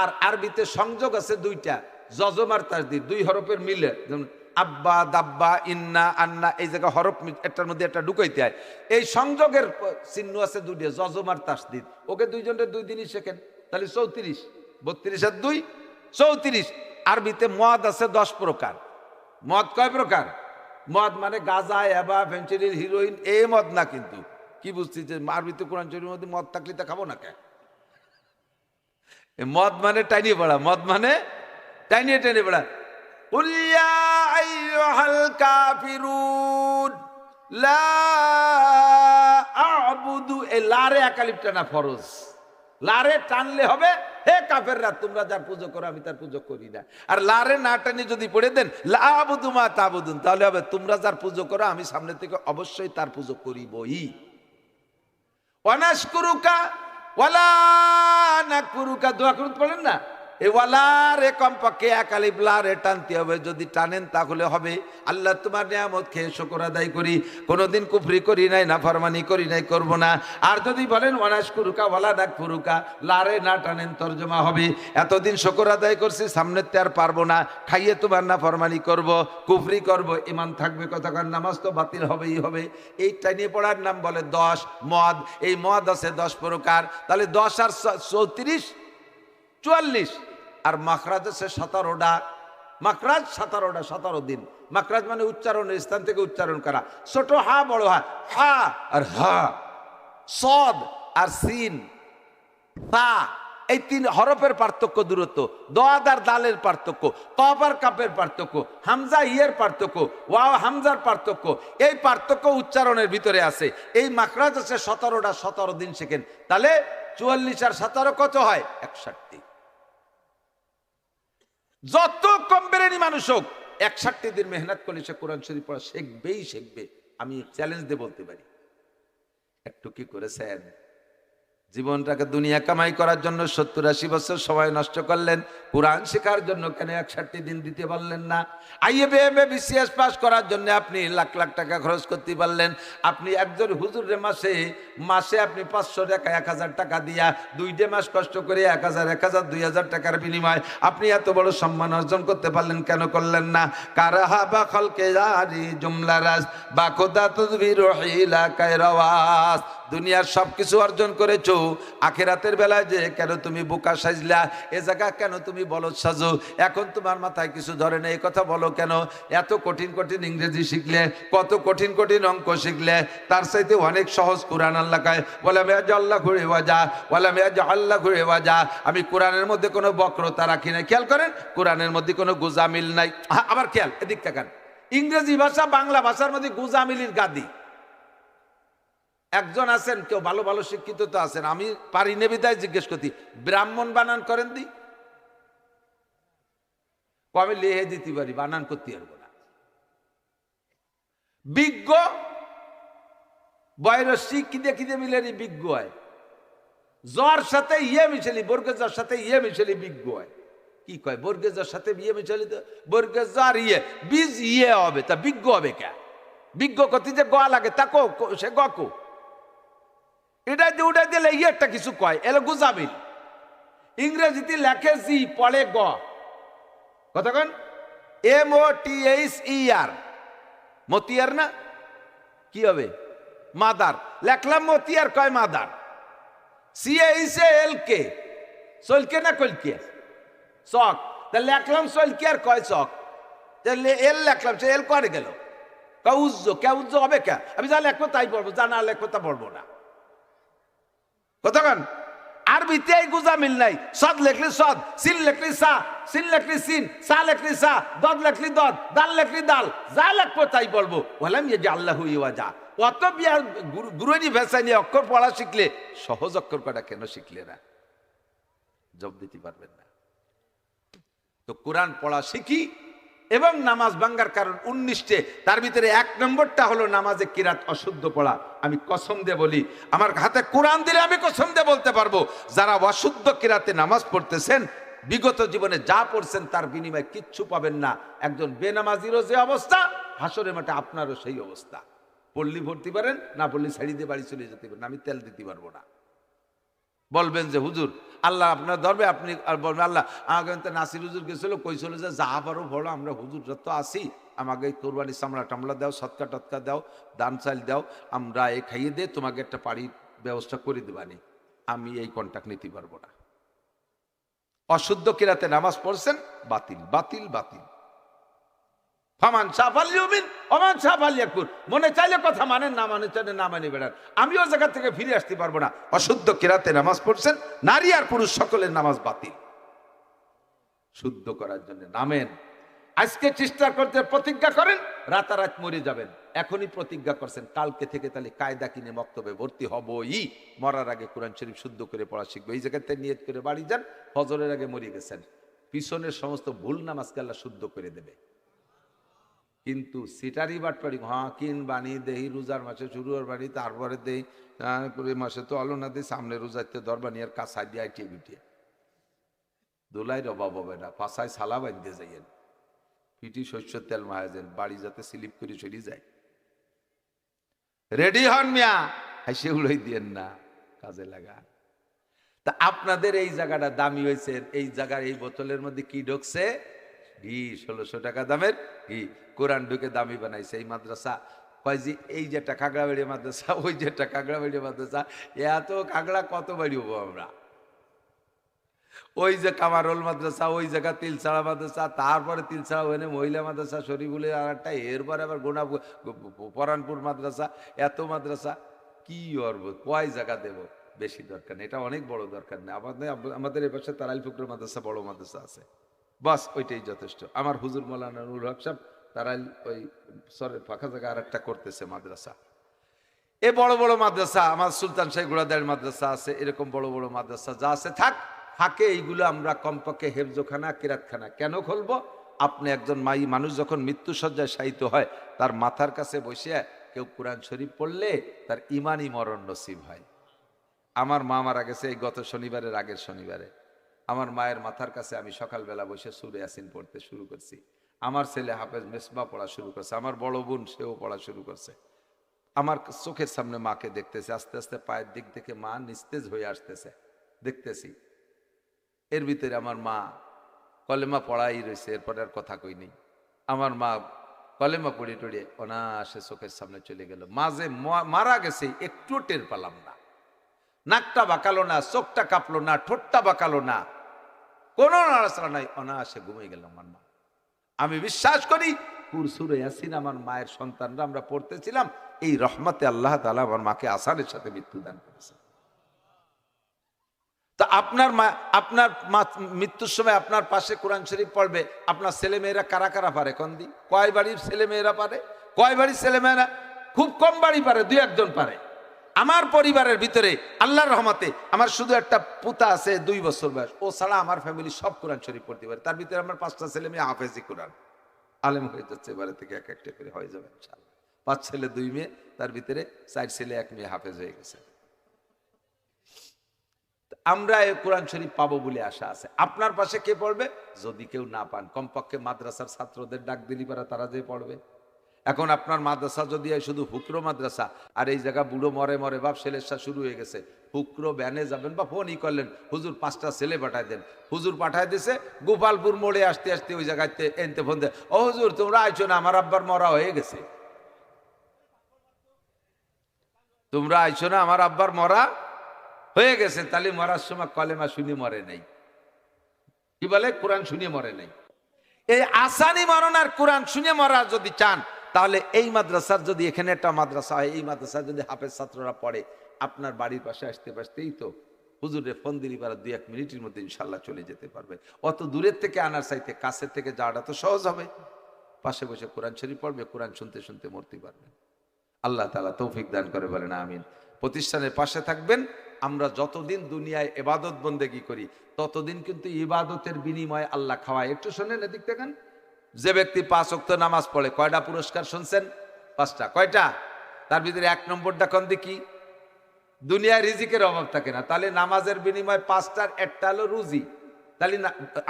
আর আরবিতে সংযোগ আছে 2টা, জজম আর তাসদীদ, 2 হরফের মিলে, যেমন আব্বা, দাব্বা, ইন্না, আন্না, এই জায়গা হরফ একটার মধ্যে একটা ঢুকাইতে হয়। এই সংযোগের চিহ্ন আছে 2টা, জজম আর তাসদীদ। ওকে দুইজনের 2 দিনই শেখেন, তাহলে 34। 32 আর 2 34। আরবিতে মদ আছে 10 প্রকার। মদ কয় প্রকার? মদ মানে গাঁজা, এবা, ফেন্সিডিল, হিরোইন, এই মদ না। কিন্তু কি বুঝছি যে আরবিতে কোরআন শরীফের মধ্যে মদ থাকলে তা খাবো না কেন? মদ মানে টাইনিয়ে পড়া, মদ মানে টাইনিয়ে টেনে পড়া। কুল ইয়া আইয়ুহাল কাফিরুন লা আ'বুদু, এই লারে একালিপটা না ফরজ, লারে টানলে হবে হে কাফেররা তোমরা যার পুজো করো আমি তার পুজো করি না। আর লারে না টানি যদি পড়ে দেন লা আ'বুদু মা তা'বুদুন, তাহলে হবে তোমরা যার পুজো করো আমি সামনে থেকে অবশ্যই তার পুজো করিবই। ওয়া নাশকুরুকা ওয়ালা নাকফুরুকা, দোয়া করতে পারেন না? এই ওয়ালারে কমপক্ষে এক আলিফ লারে টানতে হবে। যদি টানেন তাহলে হবে আল্লাহ তোমার নিয়ামত খেয়ে শুকর আদায় করি, কোনোদিন কুফরি করি নাই, নাফরমানি করি নাই, করব না। আর যদি বলেন ওয়ানাশকুরুকা ওয়ালা নাকফুরুকা, লারে না টানেন তর্জমা হবে এতদিন শুকর আদায় করছি, সামনেতে আর পারবো না, খাইয়ে তোমার নাফরমানি করব, কুফরি করব, ঈমান থাকবে কতক্ষণ, নামাজ তো বাতিল হবেই হবে। এই টাইনিয়ে পড়ার নাম বলে 10 মদ। এই মদ আছে 10 প্রকার, তাহলে 10 আর 34 44। আর মাখরাজ আছে 17টা, মাখরাজ 17টা, 17 দিন। মাখরাজ মানে উচ্চারণের স্থান থেকে উচ্চারণ করা। ছোট হা, বড় হা, হা আর হা, সদ আর সিন, তা, এই 3 হরফের পার্থক্য, দূরত্ব, দোয়াদ আর দালের পার্থক্য, কফ আর কাফের পার্থক্য, হামজা ইয়ের পার্থক্য, ওয়াও হামজার পার্থক্য, এই পার্থক্য উচ্চারণের ভিতরে আছে। এই মাখরাজ আছে 17টা, 17 দিন শেখেন। তাহলে 44 আর 17 কত হয়? 61। যত কম বেরেনি মানুষ হোক 61 দিন মেহনত করলে সে কোরআন শরীফ পড়া শিখবেই শিখবে। আমি চ্যালেঞ্জ দিয়ে বলতে পারি। একটু কি করেছেন? জীবনটাকে দুনিয়া কামাই করার জন্য 70-80 বছর সময় নষ্ট করলেন, কোরআন শেখার জন্য কেন 61 দিন দিতে পারলেন না? আইএ বিসিএস পাস করার জন্য আপনি লাখ লাখ টাকা খরচ করতে পারলেন। আপনি একজন হুজুরের মাসে আপনি 500 টাকা 1000 টাকা দিয়া 2 মাস কষ্ট করে 1000 2000 টাকার বিনিময় আপনি এত বড় সম্মান অর্জন করতে পারলেন, কেন করলেন না? কারাহা বা খলকে জারি জুমলা রাজ বা খোদা তদবির হিলা কায়রাওয়াস। দুনিয়ার সবকিছু অর্জন করেছো, আখিরাতের বেলায় যে কেন তুমি বোকা সাজলা? এ জায়গা কেন তুমি বলদ সাজো? এখন তোমার মাথায় কিছু ধরে না, এই কথা বলো কেন? এত কঠিন কঠিন ইংরেজি শিখলে, কত কঠিন কঠিন অঙ্ক শিখলে, তার চাইতে অনেক সহজ কোরআন আল্লাহ কয় ওয়ালা আল্লাহ ঘুরে ওয়াজা ওয়ালা আল্লাহ ঘুরে ওয়াজা। আমি কোরআনের মধ্যে কোনো বক্রতা রাখি না। খেয়াল করেন, কোরআনের মধ্যে কোনো গুজামিল নাই। আবার খেয়াল, এদিক তাকান, ইংরেজি ভাষা বাংলা ভাষার মধ্যে গুজামিলির গাদি। একজন আছেন, কেউ ভালো ভালো শিক্ষিত তো আছেন, আমি পারি নেবিদায় জিজ্ঞেস করছি, ব্রাহ্মণ বানান করেন দি? আমি লেহে দিতে পারি, বানান করতে পারবো না। বিজ্ঞ বয়রসি কিদে কিদে মিলেনি বিজ্ঞ হয়। জ্বর সাথে ইয়ে মিশেলি, বর্গের জ্বর সাথে ইয়ে মিশেলি বিজ্ঞ হয়। কি কয়? বর্গের জ্বর সাথে ইয়ে মিশেলি তো বর্গের জ্বর ইয়ে বীজ ইয়ে হবে, তা বিজ্ঞ হবে কে? বিজ্ঞ কতি যে গ লাগে তা কো, সে গকো এটা দিয়ে উঠে দিলে ইয়েরটা কিছু কয়, এলো গুজামিল। ইংরেজিতে লেখে জি, পড়ে গ। কতক্ষণ? MOTHER, মতিয়ার না? কি হবে? মাদার। লেখলাম মতিয়ার, কয় মাদার। CHLK, চলকে না কলকে? চক। তা লেখলাম চলকে আর কয় চক। এল লেখলাম, সে এল করে গেল। উজ্জ কে? উজ্জ হবে কে? আমি যা লেখবো তাই পড়বো, যা না লেখবো তা পড়বো না। কতক্ষণ? আরবিতে এই গুজামিল নাই। সদ লেখলি সদ, সিন লেখলি সা, সিন লেখলি সিন, সা লেখলি সা, দদ লেখলি দদ, দাল লেখলি দাল, যা লেখবো তাই বলবো। বললাম যে আল্লাহু ইয়াজা। অত বিয়ার গুরুজি ভাষা নিয়ে অক্ষর পড়া শিখলে সহজ অক্ষর কটা কেন শিখলে না? জবাব দিতে পারবেন না। তো কোরআন পড়া শিখি এবং নামাজ ভাঙ্গার কারণ 19টে, তার ভিতরে 1 নম্বরটা হলো নামাজে কিরাত অশুদ্ধ পড়া। আমি কসম দিয়ে বলি, আমার হাতে কোরআন দিলে আমি কসম দিয়ে বলতে পারবো, যারা অশুদ্ধ কিরাতে নামাজ পড়তেছেন, বিগত জীবনে যা পড়ছেন তার বিনিময়ে কিচ্ছু পাবেন না। একজন বেনামাজিরও যে অবস্থা, হাসরের মাঠে আপনারও সেই অবস্থা। পড়লি ভর্তি পারেন, না পড়লি ছাড়ি দিয়ে বাড়ি চলে যেতে পারেন, আমি তেল দিতে পারবো না। বলবেন যে হুজুর আল্লাহ আপনার ধরবে, আপনি আর বলবেন আল্লাহ আমাকে নাসির হুজুর গেছিল, কইছিল যে যা পারো বলো, আমরা হুজুর যত আসি আমাকে কোরবানি চামড়া টামড়া দাও, সৎকা টৎকা দাও, দান চাল দাও, আমরা এই খাইয়ে দিয়ে তোমাকে একটা বাড়ির ব্যবস্থা করে দেবানি। আমি এই কন্ট্যাক্ট নিতে পারবো না। অশুদ্ধ কিরাতে নামাজ পড়ছেন, বাতিল বাতিল বাতিল। ফামান সাফাল ইউমিন ওমান সাফাল ইয়াকুর। মনে চাইলে কথা মানেন, না মানে চাইলে না মানে বেড়ান। আমিও জায়গা থেকে ফিরে আসতে পারবো না। অশুদ্ধ কিরাতে নামাজ পড়ছেন, নারী আর পুরুষ সকলের নামাজ বাতিল। শুদ্ধ করার জন্য নামেন। আজকে চেষ্টা করতে প্রতিজ্ঞা করেন, রাতারাত মরে যাবেন। এখনই প্রতিজ্ঞা করছেন, কালকে থেকে তাহলে কায়দা কিনে মক্তবে ভর্তি হবই। মরার আগে কোরআন শরীফ শুদ্ধ করে পড়া শিখবো। এই জায়গাতে নিয়ত করে বাড়ি যান, ফজরের আগে মরে গেছেন। পিছনের সমস্ত ভুল নামাজকে আল্লাহ শুদ্ধ করে দেবে। কিন্তু সিটারি বাটপাড়ি, হ্যাঁ কিন বানি দেহি রোজার মাসে শুরু হওয়ার বাড়ি, তারপরে দেই মাসে তো আলো না দিই, সামনে রোজাতে দরবানি আর কাঁসাই দিয়ে আইটিয়ে বিটিয়ে দোলাইয়ের অভাব হবে না। পাশায় সালা বাঁধতে যাইয়েন, পিটি শস্য তেল মাহাজেন, বাড়ি যাতে স্লিপ করে চলে যায়। রেডি হন মিয়া, হাসি উড়াই দিয়েন না, কাজে লাগা। তা আপনাদের এই জায়গাটা দামি হয়েছে, এই জায়গার এই বোতলের মধ্যে কি ঢুকছে? ঘি। 1600 টাকা দামের ঘি। কোরআন ঢুকে দামি বানাইছে এই মাদ্রাসা। কয় যে এই যেটা কাগড়াবাড়ি মাদ্রাসা, ওই যেটা কাগড়াবাড়ি মাদ্রাসা, এত কাগড়া কত বাড়ি হবো আমরা? ওই যে কামারোল মাদ্রাসা, ওই জায়গা তিলছাড়া মাদ্রাসা, তারপরে তিলছাড়া ওখানে মহিলা মাদ্রাসা শরীফুলের আর একটা, এরপরে আবার গোনা পরানপুর মাদ্রাসা, এত মাদ্রাসা কি করবো? কয় জায়গা দেব? বেশি দরকার নেই, এটা অনেক বড় দরকার নেই। আমাদের এ পাশে তারাইল ফুকর মাদ্রাসা বড় মাদ্রাসা আছে, বাস ওইটাই যথেষ্ট। আমার হুজুর মৌলানা নুরুল হক সাহেব তারাইল ওই সরের ফাঁকা জায়গা আর একটা করতেছে মাদ্রাসা। এ বড় বড় মাদ্রাসা, আমার সুলতান শাহী ঘোড়াদাড়ি মাদ্রাসা আছে, এরকম বড় বড় মাদ্রাসা যা আছে থাক, ফাঁকে এইগুলো আমরা কমপক্ষে হেফজোখানা কিরাতখানা কেন খুলবো? আপনি একজন মানুষ যখন মৃত্যুসজ্জায় শায়িত হয়, তার মাথার কাছে বসে কেউ কোরআন শরীফ পড়লে তার ইমানই মরণ নসিব হয়। আমার মা মারা গেছে এই গত শনিবারের আগের শনিবারে। আমার মায়ের মাথার কাছে আমি সকালবেলা বসে সূরা ইয়াসিন পড়তে শুরু করছি। আমার ছেলে হাফেজ মেসবা পড়া শুরু করছে, আমার বড় বোন সেও পড়া শুরু করছে। আমার চোখের সামনে মাকে দেখতেছি, আস্তে আস্তে পায়ের দিক থেকে মা নিস্তেজ হয়ে আসতেছে, দেখতেছি। এর ভিতরে আমার মা কলেমা পড়াই রয়েছে, এরপরে আর কথা কই নেই। আমার মা কলেমা পড়ে টড়িয়ে অনায়াসে চোখের সামনে চলে গেল। মা যে মারা গেছে একটু টের পেলাম না। নাকটা বাঁকালো না, চোখটা কাঁপলো না, ঠোঁটটা বাঁকালো না, কোনো নাড়াচাড়া নাই, অনায়াসে ঘুমিয়ে গেল আমার মা। আমি বিশ্বাস করি সূরা ইয়াসিন আমার মায়ের সন্তানরা আমরা পড়তেছিলাম, এই রহমতে আল্লাহ তাআলা আমার মাকে আসানের সাথে মৃত্যু দান করেছে। তা আপনার মা, আপনার মৃত্যুর সময় আপনার পাশে কোরআন শরীফ পড়বে, আপনার ছেলে মেয়েরা কারা কারা পারে? কন্দি কয় বাড়ির ছেলে মেয়েরা পারে? কয় বাড়ির ছেলে মেয়েরা? খুব কম বাড়ি পারে, দুই একজন পারে। আমার পরিবারের ভিতরে আল্লাহর রহমতে আমার শুধু একটা পুতা আছে 2 বছর বয়স, ও ছাড়া আমার ফ্যামিলি সব কোরআন শরীফ পড়তে পারে। তার ভিতরে আমার 5টা ছেলে মেয়ে হাফেজি কোরআন, আলেম হয়ে যাচ্ছে, এবারে থেকে এক একটা করে হয়ে যাবে ইনশাআল্লাহ। 5 ছেলে 2 মেয়ে, তার ভিতরে 4 ছেলে 1 মেয়ে হাফেজ হয়ে গেছে। আমরা এই কোরআন শরীফ পাবো বলে আশা আছে। আপনার পাশে কে পড়বে? যদি কেউ না পান, কমপক্ষে মাদ্রাসার ছাত্রদের ডাক দিলি পারা, তারা যে পড়বে। এখন আপনার মাদ্রাসা যদি শুধু হুকরো মাদ্রাসা, আর এই জায়গা বুড়ো মরে মরে বাপ ছেলেসা শুরু হয়ে গেছে, হুকরো ব্যানে যাবেন বা ফোনই করলেন, হুজুর 5টা ছেলে পাঠায় দেন। হুজুর পাঠায় দিছে গোপালপুর মোড়ে আসতে আসতে ওই জায়গাতে এনতে ফোন দেয়, ও হুজুর তোমরা আইছো না, আমার আব্বার মরা হয়ে গেছে। তোমরা আইছো না, আমার আব্বার মরা হয়ে গেছে। তাহলে মরার সময় কলেমা শুনি মরে নাই, কি বলে? কোরআন শুনিয়ে মরে নাই। এই আসানি মরণ আর কোরআন শুনে মরা যদি চান, তাহলে এই মাদ্রাসার যদি এখানে একটা মাদ্রাসা হয়, এই মাদ্রাসায় যদি হাফেজ ছাত্ররা পড়ে, আপনার বাড়ির পাশে আসতে পারতেই তো হুজুরে ফোন দিলি পারা 2-1 মিনিটের মধ্যে ইনশাল্লাহ চলে যেতে পারবে। অত দূরের থেকে আনার চাইতে কাছের থেকে যাওয়াটা তো সহজ হবে। পাশে বসে কোরআন শরীফ পড়বে, কোরআন শুনতে শুনতে মরতে পারবে। আল্লাহ তাআলা তৌফিক দান করে, বলেন আমিন। প্রতিষ্ঠানের পাশে থাকবেন। আমরা যতদিন দুনিয়ায় ইবাদত বন্দেগী করি, ততদিন কিন্তু ইবাদতের বিনিময়ে আল্লাহ খাওয়ায়। একটু শোনেন, এদিক দেখেন। যে ব্যক্তি 5 ওয়াক্ত নামাজ পড়ে, কয়টা পুরস্কার শুনছেন? 5টা। কয়টা? তার ভিতরে 1 নম্বরটা কোন দিকে? দুনিয়ায় রিজিকের অভাব থাকে না, তাহলে নামাজের বিনিময়ে 5টার একটা হলো রুজি। তাহলে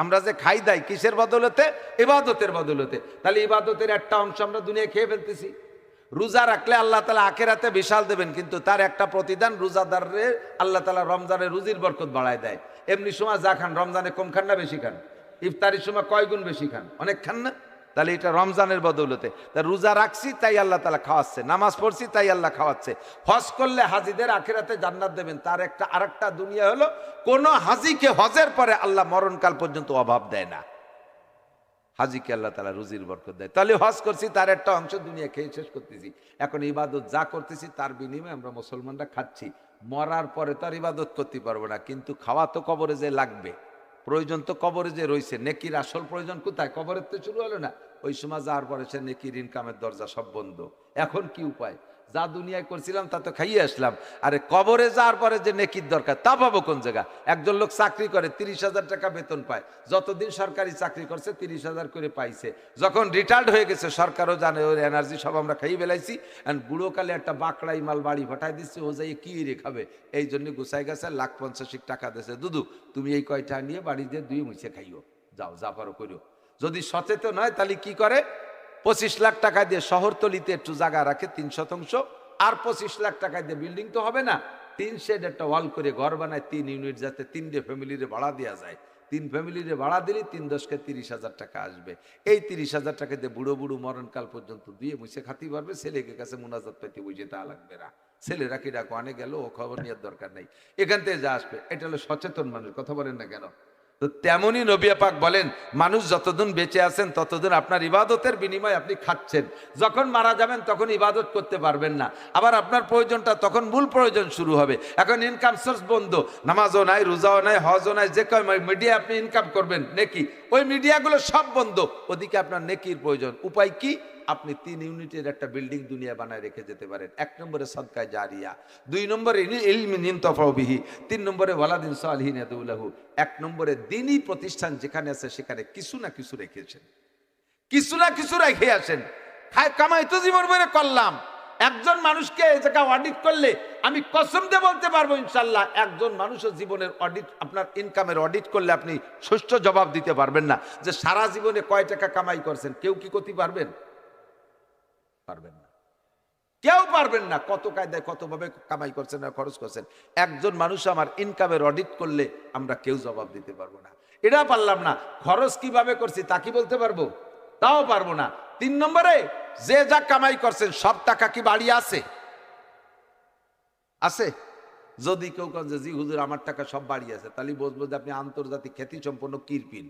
আমরা যে খাই দাই কিসের বদলতে? ইবাদতের বদলতে। তাহলে ইবাদতের একটা অংশ আমরা দুনিয়ায় খেয়ে ফেলতেছি। রোজা রাখলে আল্লাহ তাআলা আখিরাতে বিশাল দেবেন, কিন্তু তার একটা প্রতিদান রোজাদারের আল্লাহ তাআলা রমজানের রুজির বরকত বাড়ায় দেয়। এমনি সময় যা খান, রমজানে কম খান না বেশি খান? ইফতারির সময় কয় গুণ বেশি খান? অনেক খান না? তাহলে এটা রমজানের বদৌলতে। তা রোজা রাখছি তাই আল্লাহ তাআলা খাওয়াচ্ছে, নামাজ পড়ছি তাই আল্লাহ খাওয়াচ্ছে। হজ করলে হাজিদের আখিরাতে জান্নাত দেবেন, তার একটা আরেকটা দুনিয়া হলো, কোন হাজিকে হজের পরে আল্লাহ মরণকাল পর্যন্ত অভাব দেয় না। হাজিকে আল্লাহ তাআলা রুজির বরকত দেয়। তাহলে হজ করছি, তার একটা অংশ দুনিয়া খেয়ে শেষ করতেছি। এখন ইবাদত যা করতেছি তার বিনিময়ে আমরা মুসলমানরা খাচ্ছি। মরার পরে তার ইবাদত করতে পারবো না, কিন্তু খাওয়া তো কবরে যে লাগবে, প্রয়োজন তো কবরে যে রয়েছে। নেকির আসল প্রয়োজন কোথায়? কবরের তো শুরু হলো না। ওই সময় যাওয়ার পরে সে নেকির ইনকামের দরজা সব বন্ধ। এখন কি উপায়? যা দুনিয়ায় করছিলাম তা তো খাইয়ে আসলাম, আরে কবরে যাওয়ার পরে যে নেকির দরকার তা পাবো কোন জায়গা? একজন লোক চাকরি করে, 30,000 টাকা বেতন পায়। যতদিন সরকারি চাকরি করছে 30,000 করে পাইছে। যখন রিটায়ার্ড হয়ে গেছে, সরকারও জানে ওর এনার্জি সব আমরা খাইয়ে ফেলাইছি, বুড়োকালে একটা বাকড়াই মাল বাড়ি ফাটাই দিচ্ছে, ও যাই কি রে খাবে। এই জন্য গুছাই গেছে, 1,50,000 টাকা দিয়েছে, দুদু তুমি এই কয়টা নিয়ে বাড়ি দিয়ে 2 মুছে খাইও, যাও যা পারো করো। যদি সচেতন হয় তাহলে কি করে? 25 লাখ টাকা দিয়ে শহরতলিতে একটু জায়গা রাখে 3 শতাংশ, আর 25 লাখ টাকা দিয়ে বিল্ডিং তো হবে না, 3 শেড একটা ওয়াল করে ঘর বানায় 3 ইউনিট, যাতে 3টে ফ্যামিলিরে ভাড়া দেওয়া যায়। 3 ফ্যামিলিরে ভাড়া দিলে 3 10কে 30,000 টাকা আসবে। এই 30,000 টাকা দিয়ে বুড়ো বুড়ো মরণকাল পর্যন্ত দিয়ে মুছে খাতি পারবে। ছেলেকে কাছে মুনাজাত পেতে বুঝে তা লাগবে না। ছেলেরা কি ডাকো আনে গেল, ও খবর নেওয়ার দরকার নেই, এখান থেকে যা আসবে। এটা হলো সচেতন মানুষ, কথা বলেন না কেন? তো তেমনি নবী পাক বলেন, মানুষ যতদিন বেঁচে আছেন ততদিন আপনার ইবাদতের বিনিময়ে আপনি খাচ্ছেন। যখন মারা যাবেন তখন ইবাদত করতে পারবেন না, আবার আপনার প্রয়োজনটা তখন মূল প্রয়োজন শুরু হবে। এখন ইনকাম সোর্স বন্ধ, নামাজও নাই, রোজাও নাই, হজও নাই, যে কয় মিডিয়া আপনি ইনকাম করবেন নেকি, ওই মিডিয়াগুলো সব বন্ধ। ওদিকে আপনার নেকির প্রয়োজন, উপায় কি? আপনি 3 ইউনিটের একটা বিল্ডিং দুনিয়া বানায় রেখে যেতে পারেন। 1 নম্বরে সদকায়ে জারিয়া, 2 নম্বরে ইলমিন ইনতাফাউ বিহি, 3 নম্বরে ওয়ালাদিন সালিহিন ইয়াদউ লাহু। 1 নম্বরে দ্বীনি প্রতিষ্ঠান যেখানে আছে সেখানে কিছু না কিছু রেখেছেন, কিছু না কিছু রেখে আসেন। খায় কামাই তো জীবন ভরে করলাম। একজন মানুষকে এই জায়গা অডিট করলে আমি কসম দিয়ে বলতে পারবো ইনশাল্লাহ, একজন মানুষের জীবনের অডিট, আপনার ইনকামের অডিট করলে আপনি সুষ্ঠু জবাব দিতে পারবেন না যে সারা জীবনে কয় টাকা কামাই করছেন। কেউ কি করতে পারবেন? পারবেন না, কেউ পারবেন না। কত কায়দায় কতভাবে কামাই করছেন আর খরচ করছেন, একজন মানুষ আমার ইনকামের অডিট করলে আমরা কেউ জবাব দিতে পারবো না। এটা পারলাম না, খরচ কিভাবে করছি তা কি বলতে পারবো? তাও পারবো না। 3 নম্বরে যে যা কামাই করছেন সব টাকা কি বাড়ি আছে? আছে? যদি কেউ কেন যে জি হুজুর আমার টাকা সব বাড়ি আছে, তাহলে বুঝবো যে আপনি আন্তর্জাতিক খ্যাতি সম্পন্ন কিরপিন,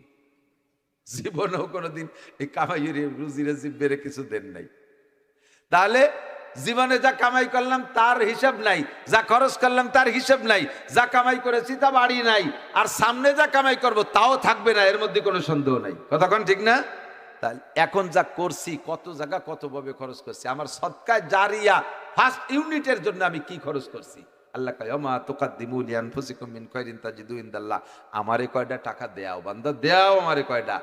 জীবনেও কোনোদিন এই কামাই রুজিরে জিব্বেরে কিছু দেন নাই। তাহলে জীবনে যা কামাই করলাম তার হিসাব নাই, যা খরচ করলাম তার হিসাব নাই, যা কামাই করেছি তা বাড়ি নাই, আর সামনে যা কামাই করব তাও থাকবে না, এর মধ্যে কোনো সন্দেহ নাই। কতক্ষণ ঠিক না? তাহলে এখন যা করছি, কত জায়গা কতভাবে খরচ করছি, আমার সদকায়ে জারিয়া ফার্স্ট ইউনিটের জন্য আমি কি খরচ করছি। আল্লাহ কয় ওমা তুকাদ্দিমু লিআনফুসিকুম মিন খায়রিন তাজিদু ইনদাল্লাহ, আমারে কয়টা টাকা দেও বান্দা, দেও আমারে কয়টা।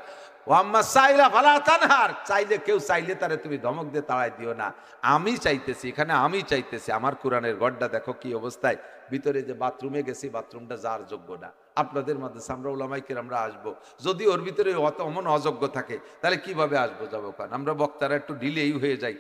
ওয়াম্মা সাইলা ফালা তানহার, চাইলে কেউ চাইলে তারে তুমি ধমক দিয়ে তাড়াই দিও না। আমি চাইতেছি, এখানে আমি চাইতেছি। আমার কোরআনের গড়টা দেখো কি অবস্থায়, ভিতরে যে বাথরুমে গেছি বাথরুমটা যার যোগ্য না। আপনাদের মধ্যে আমরা উলামায়ে কেরামরা আসবো, যদি ওর ভিতরে অত অমন অযোগ্য থাকে তাহলে কিভাবে আসবো যাবো? কারণ আমরা বক্তারা একটু ঢিলেই হয়ে যাই,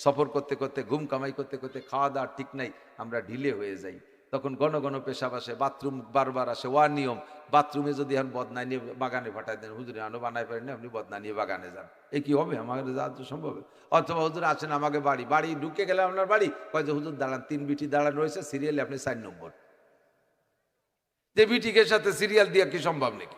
সফর করতে করতে ঘুম কামাই করতে করতে খাওয়া দাওয়া ঠিক নাই, আমরা ঢিলে হয়ে যাই। তখন ঘন ঘন পেশাব আসে, বাথরুম বারবার আসে, ওয়া নিয়ম। বাথরুমে যদি এখন বদনা নিয়ে বাগানে পাঠাই দেন, হুজুরে আনো বানাই পারেন, আপনি বদনা নিয়ে বাগানে যান, এ কি হবে? আমাদের যাওয়া তো সম্ভব। অথবা হুজুর আসেন আমাকে বাড়ি, বাড়ি ঢুকে গেলে আপনার বাড়ি কয় যে হুজুর দাঁড়ান, 3 বিটি দাঁড়ানো রয়েছে সিরিয়ালে, আপনি 4 নম্বর। যে বিটিকের সাথে সিরিয়াল দিয়ে কি সম্ভব নাকি?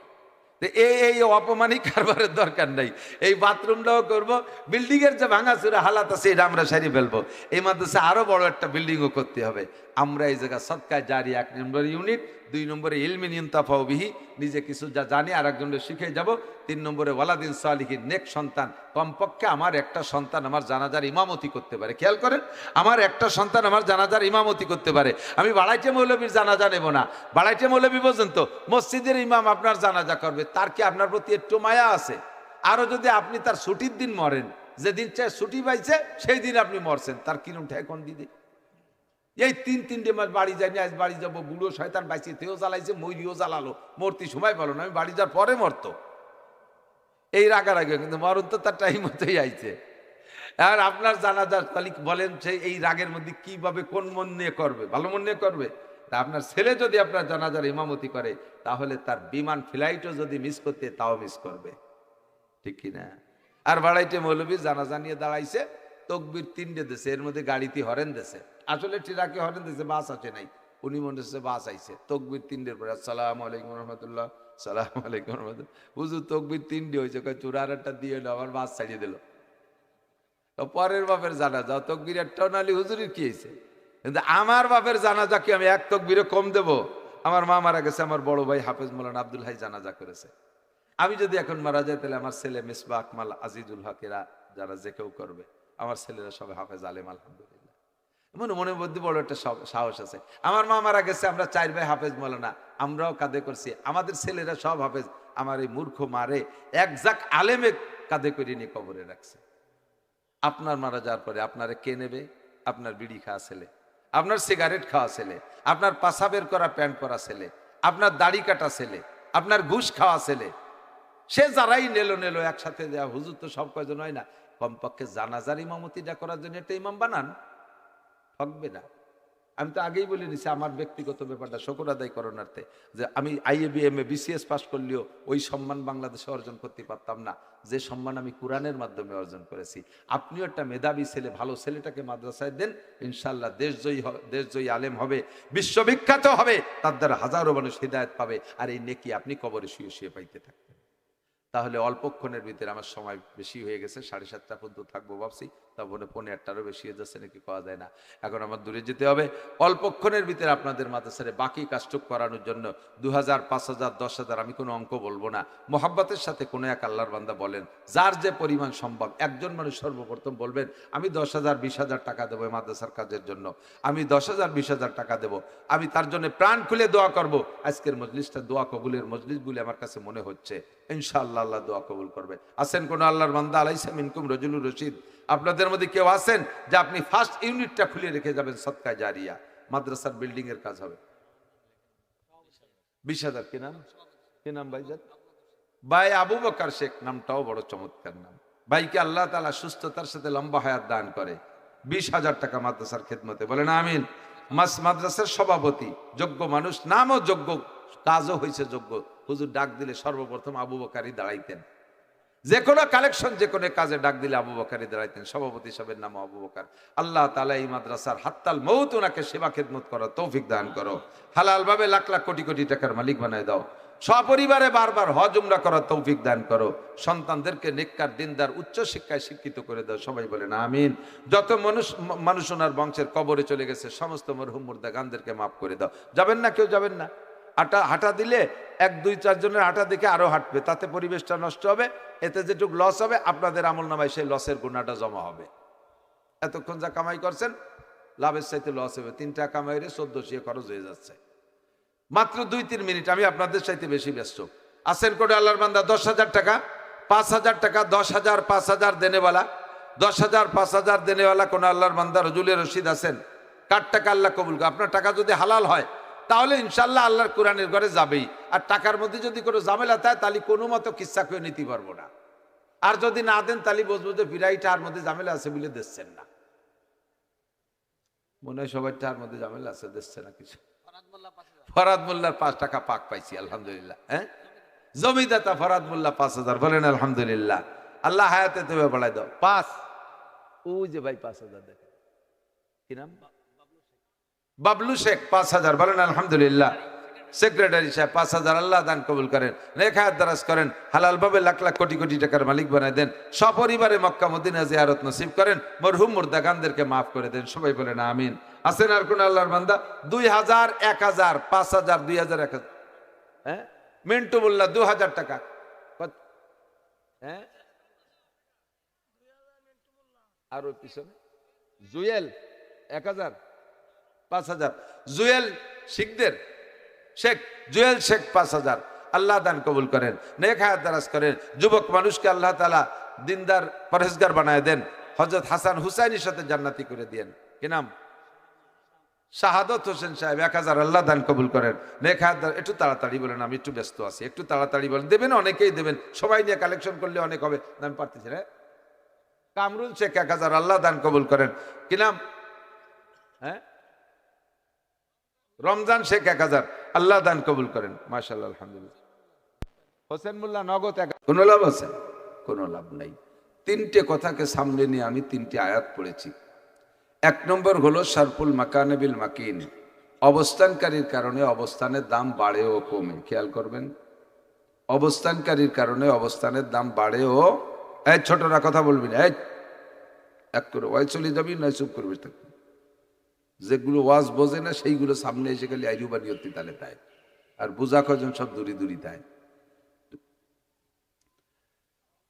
এই অপমানিক কারবারের দরকার নাই। এই বাথরুমটাও করবো, বিল্ডিং এর যে ভাঙাচুরা হালাত আছে এটা আমরা সারি ফেলবো। এই মাদ্রাসা আরো বড় একটা বিল্ডিংও করতে হবে। আমরা এই জায়গা সদকায়ে জারিয়া 1 নম্বর ইউনিট, 2 নম্বরে ইলমিন ইনতাফাউ বিহি, নিজে কিছু যা জানি আর একজনের শিখে যাব। 3 নম্বরে ওয়ালাদিন সালিহিন, নেক সন্তান। কমপক্ষে আমার একটা সন্তান আমার জানাজার ইমামতি করতে পারে। খেয়াল করেন, আমার একটা সন্তান আমার জানাজার ইমামতি করতে পারে। আমি বাড়াইটে মৌলবীর জানাজা নেব না। বাড়াইটে মৌলবী পর্যন্ত মসজিদের ইমাম আপনার জানাজা করবে, তার কি আপনার প্রতি একটু মায়া আছে? আরো যদি আপনি তার ছুটির দিন মরেন, যেদিন চাই ছুটি পাইছে সেই দিন আপনি মরছেন, তার কিরম ঠেকন দিদি? এই 3-3টে মাস বাড়ি যায়নি, আজ বাড়ি যাবো, বুড়ো শয়তান বাইছে, তেও জ্বালাইছে, মরিও জ্বালালো, মরতে সময় বলো না, আমি বাড়ি যাওয়ার পরে মরতো, এই রাগারাগি। কিন্তু মরণ তো তার টাইম মতোই আইছে। আর আপনার জানাজা তাহলে বলেন সে এই রাগের মধ্যে কিভাবে কোন মন নিয়ে করবে? ভালো মন নিয়ে করবে? তা আপনার ছেলে যদি আপনার জানাজার ইমামতি করে, তাহলে তার বিমান ফ্লাইটও যদি মিস করতে তাও মিস করবে, ঠিক কিনা? আর বাড়াইতে মৌলবী জানাজা নিয়ে দাঁড়াইছে, তকবির 3টে দেশে, এর মধ্যে গাড়িতে হরেন দেশে, আসলে ট্রাকে হরেন দেশে, বাস আছে নাই, উনি মনে হচ্ছে বাস আইছে, তকবির 3টের পরে আসসালামু আলাইকুম রহমতুল্লাহ, সালাম আলাইকুম রহমতুল্লাহ। হুজুর তকবির 3টে হয়েছে, চূড়ার একটা দিয়ে এলো, আমার বাস ছাড়িয়ে দিল। পরের বাপের জানাজা তকবির একটাও নালি হুজুরের কি হয়েছে? কিন্তু আমার বাপের জানাজা কি আমি এক তকবিরে কম দেব? আমার মা মারা গেছে, আমার বড় ভাই হাফেজ মৌলানা আব্দুল হাই জানাজা করেছে। আমি যদি এখন মারা যাই তাহলে আমার ছেলে মিসবাহ আকমাল আজিজুল হকেরা যারা যে কেউ করবে, আমার ছেলেরা সবাই হাফেজ আলেম আলহামদুলিল্লাহ। মনে মনের মধ্যে বড় একটা সাহস আছে। আমার মা মারা গেছে, আমরা 4 ভাই হাফেজ মৌলানা, আমরাও কাঁধে করছি, আমাদের ছেলেরা সব হাফেজ। আমার এই মূর্খ মারে এক জাক আলেমে কাঁধে করে নিয়ে কবরে রাখছে। আপনার মারা যাওয়ার পরে আপনারে কে নেবে? আপনার বিড়ি খাওয়া ছেলে, আপনার সিগারেট খাওয়া ছেলে, আপনার পাশাবের করা প্যান্ট পরা ছেলে, আপনার দাড়ি কাটা ছেলে, আপনার ঘুষ খাওয়া ছেলে, সে যারাই নেলো একসাথে দেওয়া। হুজুর তো সব কয়জন হয় না, কমপক্ষে জানাজার ইমামতিটা করার জন্য একটা ইমাম বানান, ঠকবে না। আমি তো আগেই বলে নিছি আমার ব্যক্তিগত ব্যাপারটা শকর আদায় করণার্থে, যে আমি IABMA BCS পাস করলেও ওই সম্মান বাংলাদেশে অর্জন করতে পারতাম না যে সম্মান আমি কোরআনের মাধ্যমে অর্জন করেছি। আপনিও একটা মেধাবী ছেলে, ভালো ছেলেটাকে মাদ্রাসায় দেন, ইনশাল্লাহ দেশজয়ী আলেম হবে, বিশ্ববিখ্যাত হবে, তার দ্বারা হাজারো মানুষ হিদায়াত পাবে, আর এই নেকি আপনি কবরে শুয়ে শুয়ে পাইতে থাকবেন। তাহলে অল্পক্ষণের ভিতরে আমার সময় বেশি হয়ে গেছে, 7:30 পর্যন্ত থাকবো ভাবছি, তারপরে 8:45 বেশি হয়ে যাচ্ছে নাকি পাওয়া যায় না। এখন আমার দূরে যেতে হবে। অল্পক্ষণের ভিতরে আপনাদের মাদ্রাসারে বাকি কাজটুক করানোর জন্য 2000, 5000, 10,000 আমি কোনো অঙ্ক বলবো না। মোহাব্বতের সাথে কোনো এক আল্লাহর বান্দা বলেন, যার যে পরিমাণ সম্ভব। একজন মানুষ সর্বপ্রথম বলবেন আমি 10,000, 20,000 টাকা দেবো এই মাদ্রাসার কাজের জন্য, আমি 10,000, 20,000 টাকা দেবো, আমি তার জন্য প্রাণ খুলে দোয়া করব। আজকের মজলিসটা দোয়া কবুলের মজলিস বলে আমার কাছে মনে হচ্ছে। ইনশাআল্লাহ আল্লাহ দোয়া কবুল করবে। আছেন কোন আল্লাহর বান্দা? আলাইসা মিনকুম রাজুলুর রশিদ, আপনাদের মধ্যে কেউ আছেন যে আপনি ফার্স্ট ইউনিটটা খুলে রেখে যাবেন? সদকা জারিয়া, মাদ্রাসার বিল্ডিং এর কাজ হবে। 20,000। কি নাম? কি নাম ভাইজান? ভাই আবু বকর শেখ, নামটাও বড় চমৎকার নাম। ভাইকে আল্লাহ তাআলা সুস্থতার সাথে লম্বা হায়াত দান করে। 20,000 টাকা মাদ্রাসার খেদমতে, বলেন আমিন। মাদ্রাসার সভাপতি যোগ্য মানুষ, নামও যোগ্য, কাজও হয়েছে যোগ্য। হুজুর ডাক দিলে সর্বপ্রথম আবু বকরই দাঁড়াইতেন। যে কোনো কালেকশন, যে কোনো কাজে ডাক দিলে আবু বকরই দাঁড়াইতেন। সভাপতি সাহেবের নাম আবু বকর। আল্লাহ তাআলা এই মাদ্রাসার হাত্তাল মৌত ওনাকে সেবা খেদমত করার তৌফিক দান করো। হালাল ভাবে লাখ লাখ কোটি কোটি টাকার মালিক বানায় দাও। সপরিবারে বারবার হজ উমরা করার তৌফিক দান করো। সন্তানদেরকে নেককার দিনদার উচ্চ শিক্ষায় শিক্ষিত করে দাও। সবাই বলেন আমিন। যত মানুষ ওনার বংশের কবরে চলে গেছে সমস্ত মরহুম মুর্দা গানদেরকে মাফ করে দাও। যাবেন না? কেউ যাবেন না? হাঁটা দিলে 1, 2, 4 জনের হাঁটা দেখে আরো হাঁটবে, তাতে পরিবেশটা নষ্ট হবে। এতে যেটুকু লস হবে আপনাদের আমল নামায় সেই লসের গুণাটা জমা হবে। এতক্ষণ যা কামাই করছেন লাভের চাইতে লস হবে। 3 টাকা কামাই 1400 খরচ হয়ে যাচ্ছে। মাত্র 2-3 মিনিট, আমি আপনাদের চাইতে বেশি ব্যস্ত। আসেন করে আল্লাহর বান্দা 10,000 টাকা, 5,000 টাকা, 10,000, 5,000 দেনেওয়ালা, 10,000, 5,000 দেনেওয়ালা কোন আল্লাহর বান্দা রজুলের রশিদ আছেন? কার টাকা আল্লাহ কবুল করে? আপনার টাকা যদি হালাল হয় তাহলে ইনশাল্লাহ আল্লাহর কোরআনের ঘরে যাবেই। আর টাকার মধ্যে যদি কোনো ঝামেলা থাকে তাহলে কোনো মতো কিচ্ছা করে নিতে পারবো না। আর যদি না দেন তাহলে বুঝবো যে ফিরাইটার মধ্যে ঝামেলা আছে বলে দিচ্ছেন না। মনে হয় সবাই টার মধ্যে ঝামেলা আছে, দিচ্ছে না কিছু। ফরাদ মোল্লার 5 টাকা পাক পাইছি আলহামদুলিল্লাহ। হ্যাঁ, জমিদাতা ফরাদ মোল্লা 5,000, বলেন আলহামদুলিল্লাহ। আল্লাহ হায়াতে তুমি বাড়াই দাও। 5, ওই যে ভাই 5,000 দেখেন, কি নাম? বাবলু শেখ 5,000, বলেন আলহামদুলিল্লাহ। সেক্রেটারি সাহেব 5,000, আল্লাহ দান কবুল করেন, নেখায়াত দারাজ করেন, হালাল ভাবে লাখ লাখ কোটি কোটি টাকার মালিক বানায় দেন, সপরিবারে মক্কা মদিনা জিয়ারত নসিব করেন, মরহুম মুর্দা গানদেরকে মাফ করে দেন। সবাই বলেন আমিন। আছেন আর কোন আল্লাহর বান্দা? 2,000, 1,000, 5,000, 2,000, 1,000। হ্যাঁ, মিন্টু মোল্লা 2,000 টাকা। হ্যাঁ, আর ওই পিছনে জুয়েল 1,000, 5,000। জুয়েল শিখদের শেখ, জুয়েল শেখ 5,000, আল্লাহ দান কবুল করেন, নেক হায়াত দারাজ করেন। যুবক মানুষকে আল্লাহ তাআলা দিনদার পরহেজগার বানায় দেন। হযরত হাসান হুসাইনের সাথে জান্নাতি করে দেন। কি নাম? শাহাদত হোসেন সাহেব 1,000, আল্লাহ দান কবুল করেন, নেক হায়াত। একটু তাড়াতাড়ি বলেন, আমি একটু ব্যস্ত আছি, একটু তাড়াতাড়ি বলেন। দেবেন, অনেকেই দেবেন, সবাই নিয়ে কালেকশন করলে অনেক হবে, আমি পারতেছি না। কামরুল শেখ 1,000, আল্লাহ দান কবুল করেন। কি নাম? হ্যাঁ, রমজান শেখ 1,000, আল্লাহ দান কবুল করেন। মাশাআল্লাহ, আলহামদুলিল্লাহ। হোসেন মোল্লা নগদ 1,000। কোনো লাভ আছে? কোনো লাভ নাই। 3টে কথাকে সামনে নিয়ে আমি 3টে আয়াত পড়েছি। 1 নম্বর হলো শারফুল মাকানে বিল মাকিন, অবস্থানকারীর কারণে অবস্থানের দাম বাড়ে ও কমে। খেয়াল করবেন, অবস্থানকারীর কারণে অবস্থানের দাম বাড়ে ও। এই ছোটরা কথা বলবি না, এই এক করে ওয়াই চলে যাবি, নয় চুপ করবি থাকবি। যেগুলো ওয়াজ বোঝে না সেইগুলো সামনে এসে গেলে আইরুবানি হতে তালে তাই, আর বোঝা কজন সব দূরি দূরি তাই।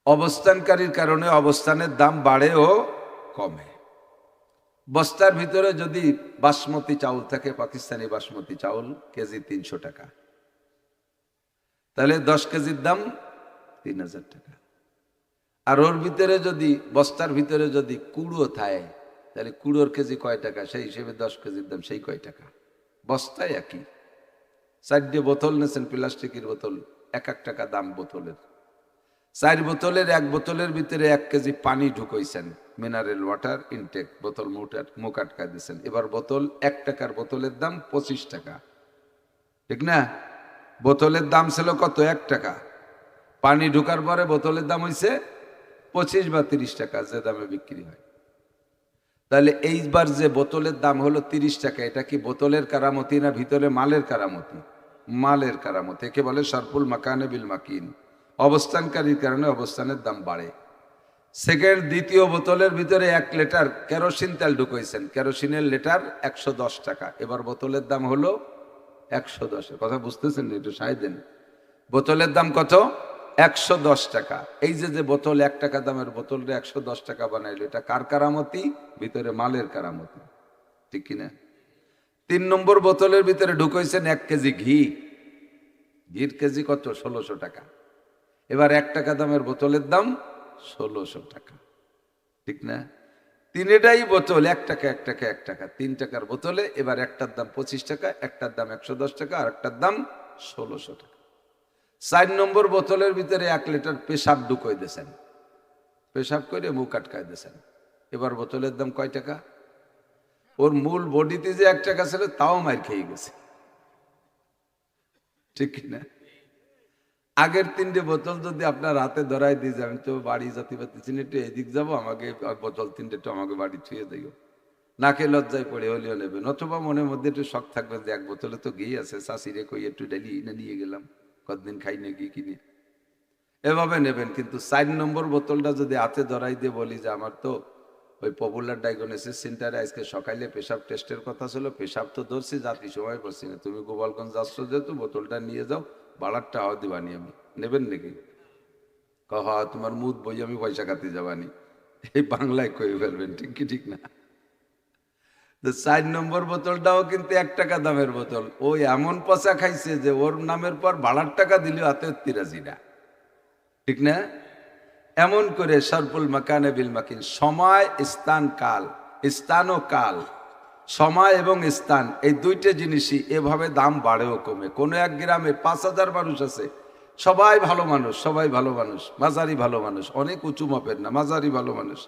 অবস্থানকারীর কারণে অবস্থানের দাম বাড়ে ও কমে। বস্তার ভিতরে যদি বাসমতি চাউল থাকে, পাকিস্তানি বাসমতি চাউল, কেজি 300 টাকা, তাহলে 10 কেজির দাম 3,000 টাকা। আর ওর ভিতরে যদি, বস্তার ভিতরে যদি কুড়ো থাকে, তাহলে কুড়োর কেজি কয় টাকা, সেই হিসেবে 10 কেজির দাম সেই কয় টাকা। বস্তায় একই। 4টে বোতল নেছেন, প্লাস্টিকের বোতল, 1 টাকা দাম বোতলের। 4 বোতলের, 1 বোতলের ভিতরে 1 কেজি পানি ঢুকাইছেন, মিনারেল ওয়াটার ইনটেক, বোতল মুখ আটকায় দিয়েছেন। এবার বোতল 1 টাকার বোতলের দাম 25 টাকা, ঠিক না? বোতলের দাম ছিল কত? 1 টাকা। পানি ঢুকার পরে বোতলের দাম হয়েছে 25 বা 30 টাকা, যে দামে বিক্রি হয়। তাহলে এইবার যে বোতলের দাম হলো 30 টাকা, এটা কি বোতলের কারামতি না ভিতরে মালের কারামতি? মালের কারামতি। একে বলে শারফুল মাকানে বিল মাকিন, অবস্থানকারীর কারণে অবস্থানের দাম বাড়ে। সেকেন্ড, দ্বিতীয় বোতলের ভিতরে 1 লিটার কেরোসিন তেল ঢুকাইছেন, কেরোসিনের লিটার 110 টাকা, এবার বোতলের দাম হলো 110। কথা বুঝতেছেন? একটু সাহায্য দেন। বোতলের দাম কত? 110 টাকা। এই যে বোতল 1 টাকা দামের বোতলটা 110 টাকা বানাইলো, এটা কার কারামতি? ভিতরে মালের কারামতি, ঠিক কিনা? 3 নম্বর বোতলের ভিতরে ঢুকাইছেন 1 কেজি ঘি। ঘির কেজি কত? 1600 টাকা। এবার 1 টাকা দামের বোতলের দাম 1600 টাকা, ঠিক না? তিনটাই বোতল 1 টাকা 1 টাকা 1 টাকা, 3 টাকার বোতলে এবার একটার দাম 25 টাকা, একটার দাম 110 টাকা, আর একটার দাম 1600 টাকা। 4 নম্বর বোতলের ভিতরে 1 লিটার পেশাব ঢুকাই দিয়েছেন, পেশাব করে মুখ আটকায় দিয়েছেন। এবার বোতলের দাম কয় টাকা? ওর মূল বডিতে যে 1 টাকা ছিল তাও মার খেয়ে গেছে, ঠিক কিনা? আগের 3টে বোতল যদি আপনার হাতে ধরাই দিয়ে যান, তো বাড়ি জাতি পাচ্ছি একটু এদিক যাবো, আমাকে বোতল 3টে তো আমাকে বাড়ি ছুঁয়ে দিও, নাকে লজ্জায় পড়ে হলেও নেবেন। অথবা মনের মধ্যে একটু শখ থাকবেন যে 1 বোতলে তো ঘি আছে, শাশিরে কই একটু ডেলি এনে নিয়ে গেলাম, কতদিন খাই না ঘি কিনে, এভাবে নেবেন। কিন্তু 4 নম্বর বোতলটা যদি হাতে ধরাই দিয়ে বলি যে আমার তো ওই পপুলার ডায়াগনোসিস সেন্টারে আজকে সকালে পেশাব টেস্টের কথা ছিল, পেশাব তো ধরছি, জাতি সময় পড়ছি না, তুমি গোপালগঞ্জ যাচ্ছ যেহেতু বোতলটা নিয়ে যাও, বাড়ারটা হওয়া দিবানি, আমি নেবেন নাকি? কহ তোমার মুদ বই, আমি পয়সা খাতে যাবানি, এই বাংলায় কই ফেলবেন, ঠিক কি ঠিক না? তো 4 নম্বর বোতলটাও কিন্তু 1 টাকা দামের বোতল। ওই এমন পচা খাইছে যে ওর নামের পর ভাড়ার টাকা দিলেও হাতে তিরাজি না, ঠিক না? এমন করে সরফুল মাকানে বিল মাকিন, সময় স্থান কাল, স্থান ও কাল, সময় এবং স্থান, এই 2টে জিনিসই এভাবে দাম বাড়েও কমে। কোনো এক গ্রামে 5000 মানুষ আছে, সবাই ভালো মানুষ, সবাই ভালো মানুষ, মাঝারি ভালো মানুষ, অনেক উঁচু মাপের না, মাঝারি ভালো মানুষ।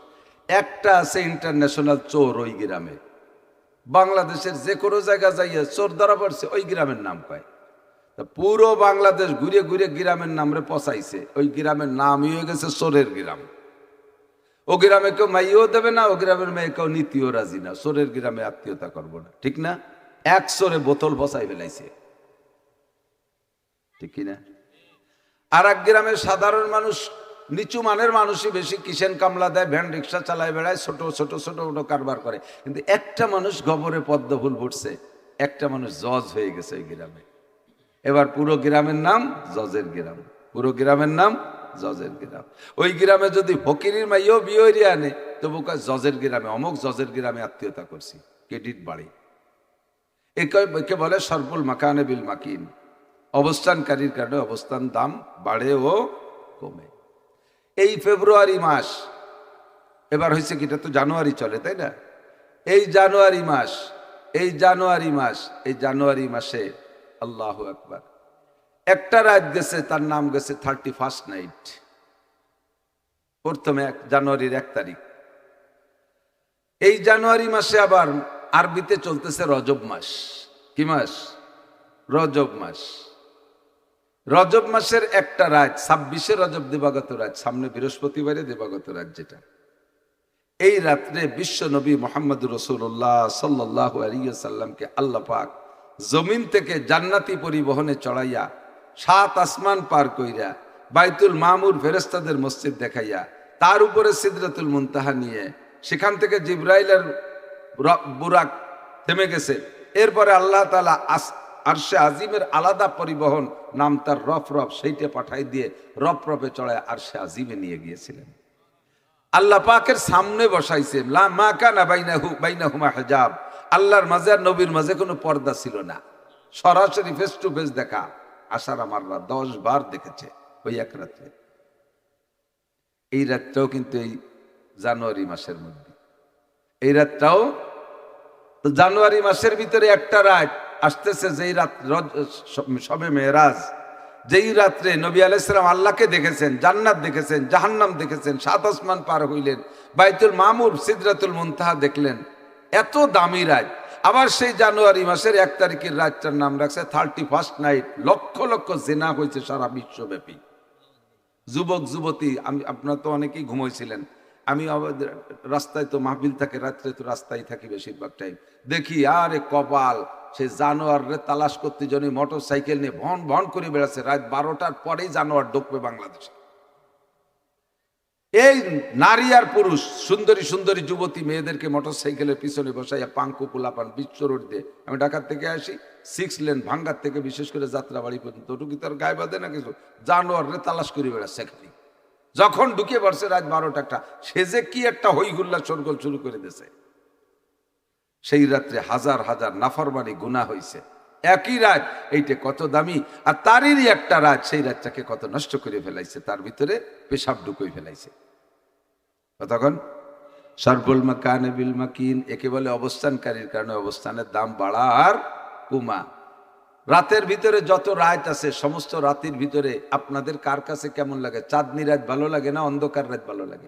একটা আছে ইন্টারন্যাশনাল চোর ওই গ্রামে, বাংলাদেশের যে কোনো জায়গা যাইয়া চোর ধরা পড়ছে, ওই গ্রামের নাম কয়। পুরো বাংলাদেশ ঘুরে ঘুরে গ্রামের নাম রে পচাইছে, ওই গ্রামের নামই হয়ে গেছে চোরের গ্রাম। ও গ্রামে কেউ মাইও দেবে না, ও গ্রামের মেয়ে কেউ নীতিও রাজি না, চোরের গ্রামে আত্মীয়তা করবো না, ঠিক না? 1 চোরে বোতল পচাই ফেলাইছে, ঠিক কিনা? আর এক গ্রামের সাধারণ মানুষ, নিচু মানের মানুষই বেশি কিষেন কামলা দেয়, ভ্যান রিক্সা চালায় বেড়ায়, ছোট ছোট ছোট ছোট কারবার করে। কিন্তু একটা মানুষ গবরে পদ্ম ফুল ফুটছে, একটা মানুষ জজ হয়ে গেছে ওই গ্রামে। এবার পুরো গ্রামের নাম জজের গ্রাম, পুরো গ্রামের নাম জজের গ্রাম। ওই গ্রামে যদি ফকিরের মাইও বিয়ে আনে, তবু জজের গ্রামে, অমুক জজের গ্রামে আত্মীয়তা করছি, ক্রেডিট বাড়ে। একে বলে সরফুল মাকানে বিল মাকিন, অবস্থানকারীর কারণে অবস্থান দাম বাড়ে ও কমে। এই ফেব্রুয়ারি মাস, এবার হয়েছে কি, এটা তো জানুয়ারি চলে, তাই না? এই জানুয়ারি মাস, এই জানুয়ারি মাস, এই জানুয়ারি মাসে আল্লাহু আকবার, একটা রাত গেছে, তার নাম গেছে 31st নাইট। প্রথমে জানুয়ারির 1 তারিখ। এই জানুয়ারি মাসে আবার আরবিতে চলতেছে রজব মাস। কি মাস? রজব মাস। রজব মাসের একটা রাত, 26শে রজব দিবাগত রাত, সামনে বৃহস্পতিবারে দিবাগত রাত যেটা, এই রাত্রে বিশ্ব নবী মুহাম্মদুর রাসূলুল্লাহ সাল্লাল্লাহু আলাইহি ওয়াসাল্লামকে আল্লাহ পাক জমিন থেকে জান্নাতি পরিবহনে চড়াইয়া 7 আসমান পার কইরা বাইতুল মামুর ফেরেশতাদের মসজিদ দেখাইয়া, তার উপরে সিদরাতুল মুনতাহা নিয়ে, সেখান থেকে জিবরাইলের বুরাক থেমে গেছে। এরপরে আল্লাহ তাআলা আরশে আজিমের আলাদা পরিবহন, নাম তার রফরফ, সেইটা পাঠাই দিয়ে রফরফে চড়ায় আরশে আজিমে নিয়ে গিয়েছিলেন। আল্লাহ পাকের সামনে বসাইছে, লা মা কানা বাইনাহুমা হিজাব, আল্লাহর মাঝে আর নবীর মাঝে কোনো পর্দা ছিল না, সরাসরি ফেস টু ফেস দেখা। আশার আমাররা 10 বার দেখেছে ওই এক রাত্রে। এই রাতটাও কিন্তু এই জানুয়ারি মাসের মধ্যে, এই রাতটাও তো জানুয়ারি মাসের ভিতরে একটা রাত আসতেছে, যেই রাত শবে মেরাজ, যেই রাত্রে নবী আলাইহিস সালাম আল্লাহকে দেখেছেন, জান্নাত দেখেছেন, জাহান্নাম দেখেছেন, 7 আসমান পার হইলেন, বাইতুল মামুর সিদরাতুল মুনতাহা দেখলেন। এত দামি রাত। আবার সেই জানুয়ারি মাসের 1 তারিখের রাতটার নাম রাখছে 31st নাইট। লক্ষ লক্ষ জিনা হয়েছে সারা বিশ্বব্যাপী। যুবক যুবতী, আপনারা তো অনেকেই ঘুমাইছিলেন, আমি রাস্তায় তো মাহফিল থাকে, রাত্রে তো রাস্তায় থাকি বেশিরভাগ টাইম, দেখি আরে কপাল সে জানোয়ারে তালাশ করতে জন্য মোটর সাইকেল নিয়ে ভন ভন করে বেড়াচ্ছে। রাত 12টার পরেই জানোয়ার ঢুকবে বাংলাদেশে। এই নারী আর পুরুষ সুন্দরী সুন্দরী যুবতী মেয়েদেরকে মোটর সাইকেলের পিছনে বসাইয়া পাঙ্কু পোলাপান বিশ্ব রোড দিয়ে, আমি ঢাকার থেকে আসি 6 লেন ভাঙ্গার থেকে বিশেষ করে যাত্রাবাড়ি পর্যন্ত, ওটু কি তার গায়ে বাঁধে না কিছু, জানোয়ারে তালাশ করে বেড়াচ্ছে খালি। যখন ঢুকে পড়ছে রাত 12টা একটা, সে যে কি একটা হইহুল্লা শোরগোল শুরু করে দিয়েছে। সেই রাত্রে হাজার হাজার নাফরমানি গুনাহ হয়েছে। একই রাত, এইটা কত দামি, আর তারই একটা রাত সেই রাতটাকে কত নষ্ট করে ফেলাইছে, তার ভিতরে পেশাব ঢুকুই ফেলাইছে। তখন সর্বল মাকানে বিল মাকিন, একে বলে অবস্থানকারীর কারণে অবস্থানের দাম বাড়া আর কমা। রাতের ভিতরে যত রাত আছে, সমস্ত রাতের ভিতরে আপনাদের কার কাছে কেমন লাগে? চাঁদনি রাত ভালো লাগে না অন্ধকার রাত ভালো লাগে?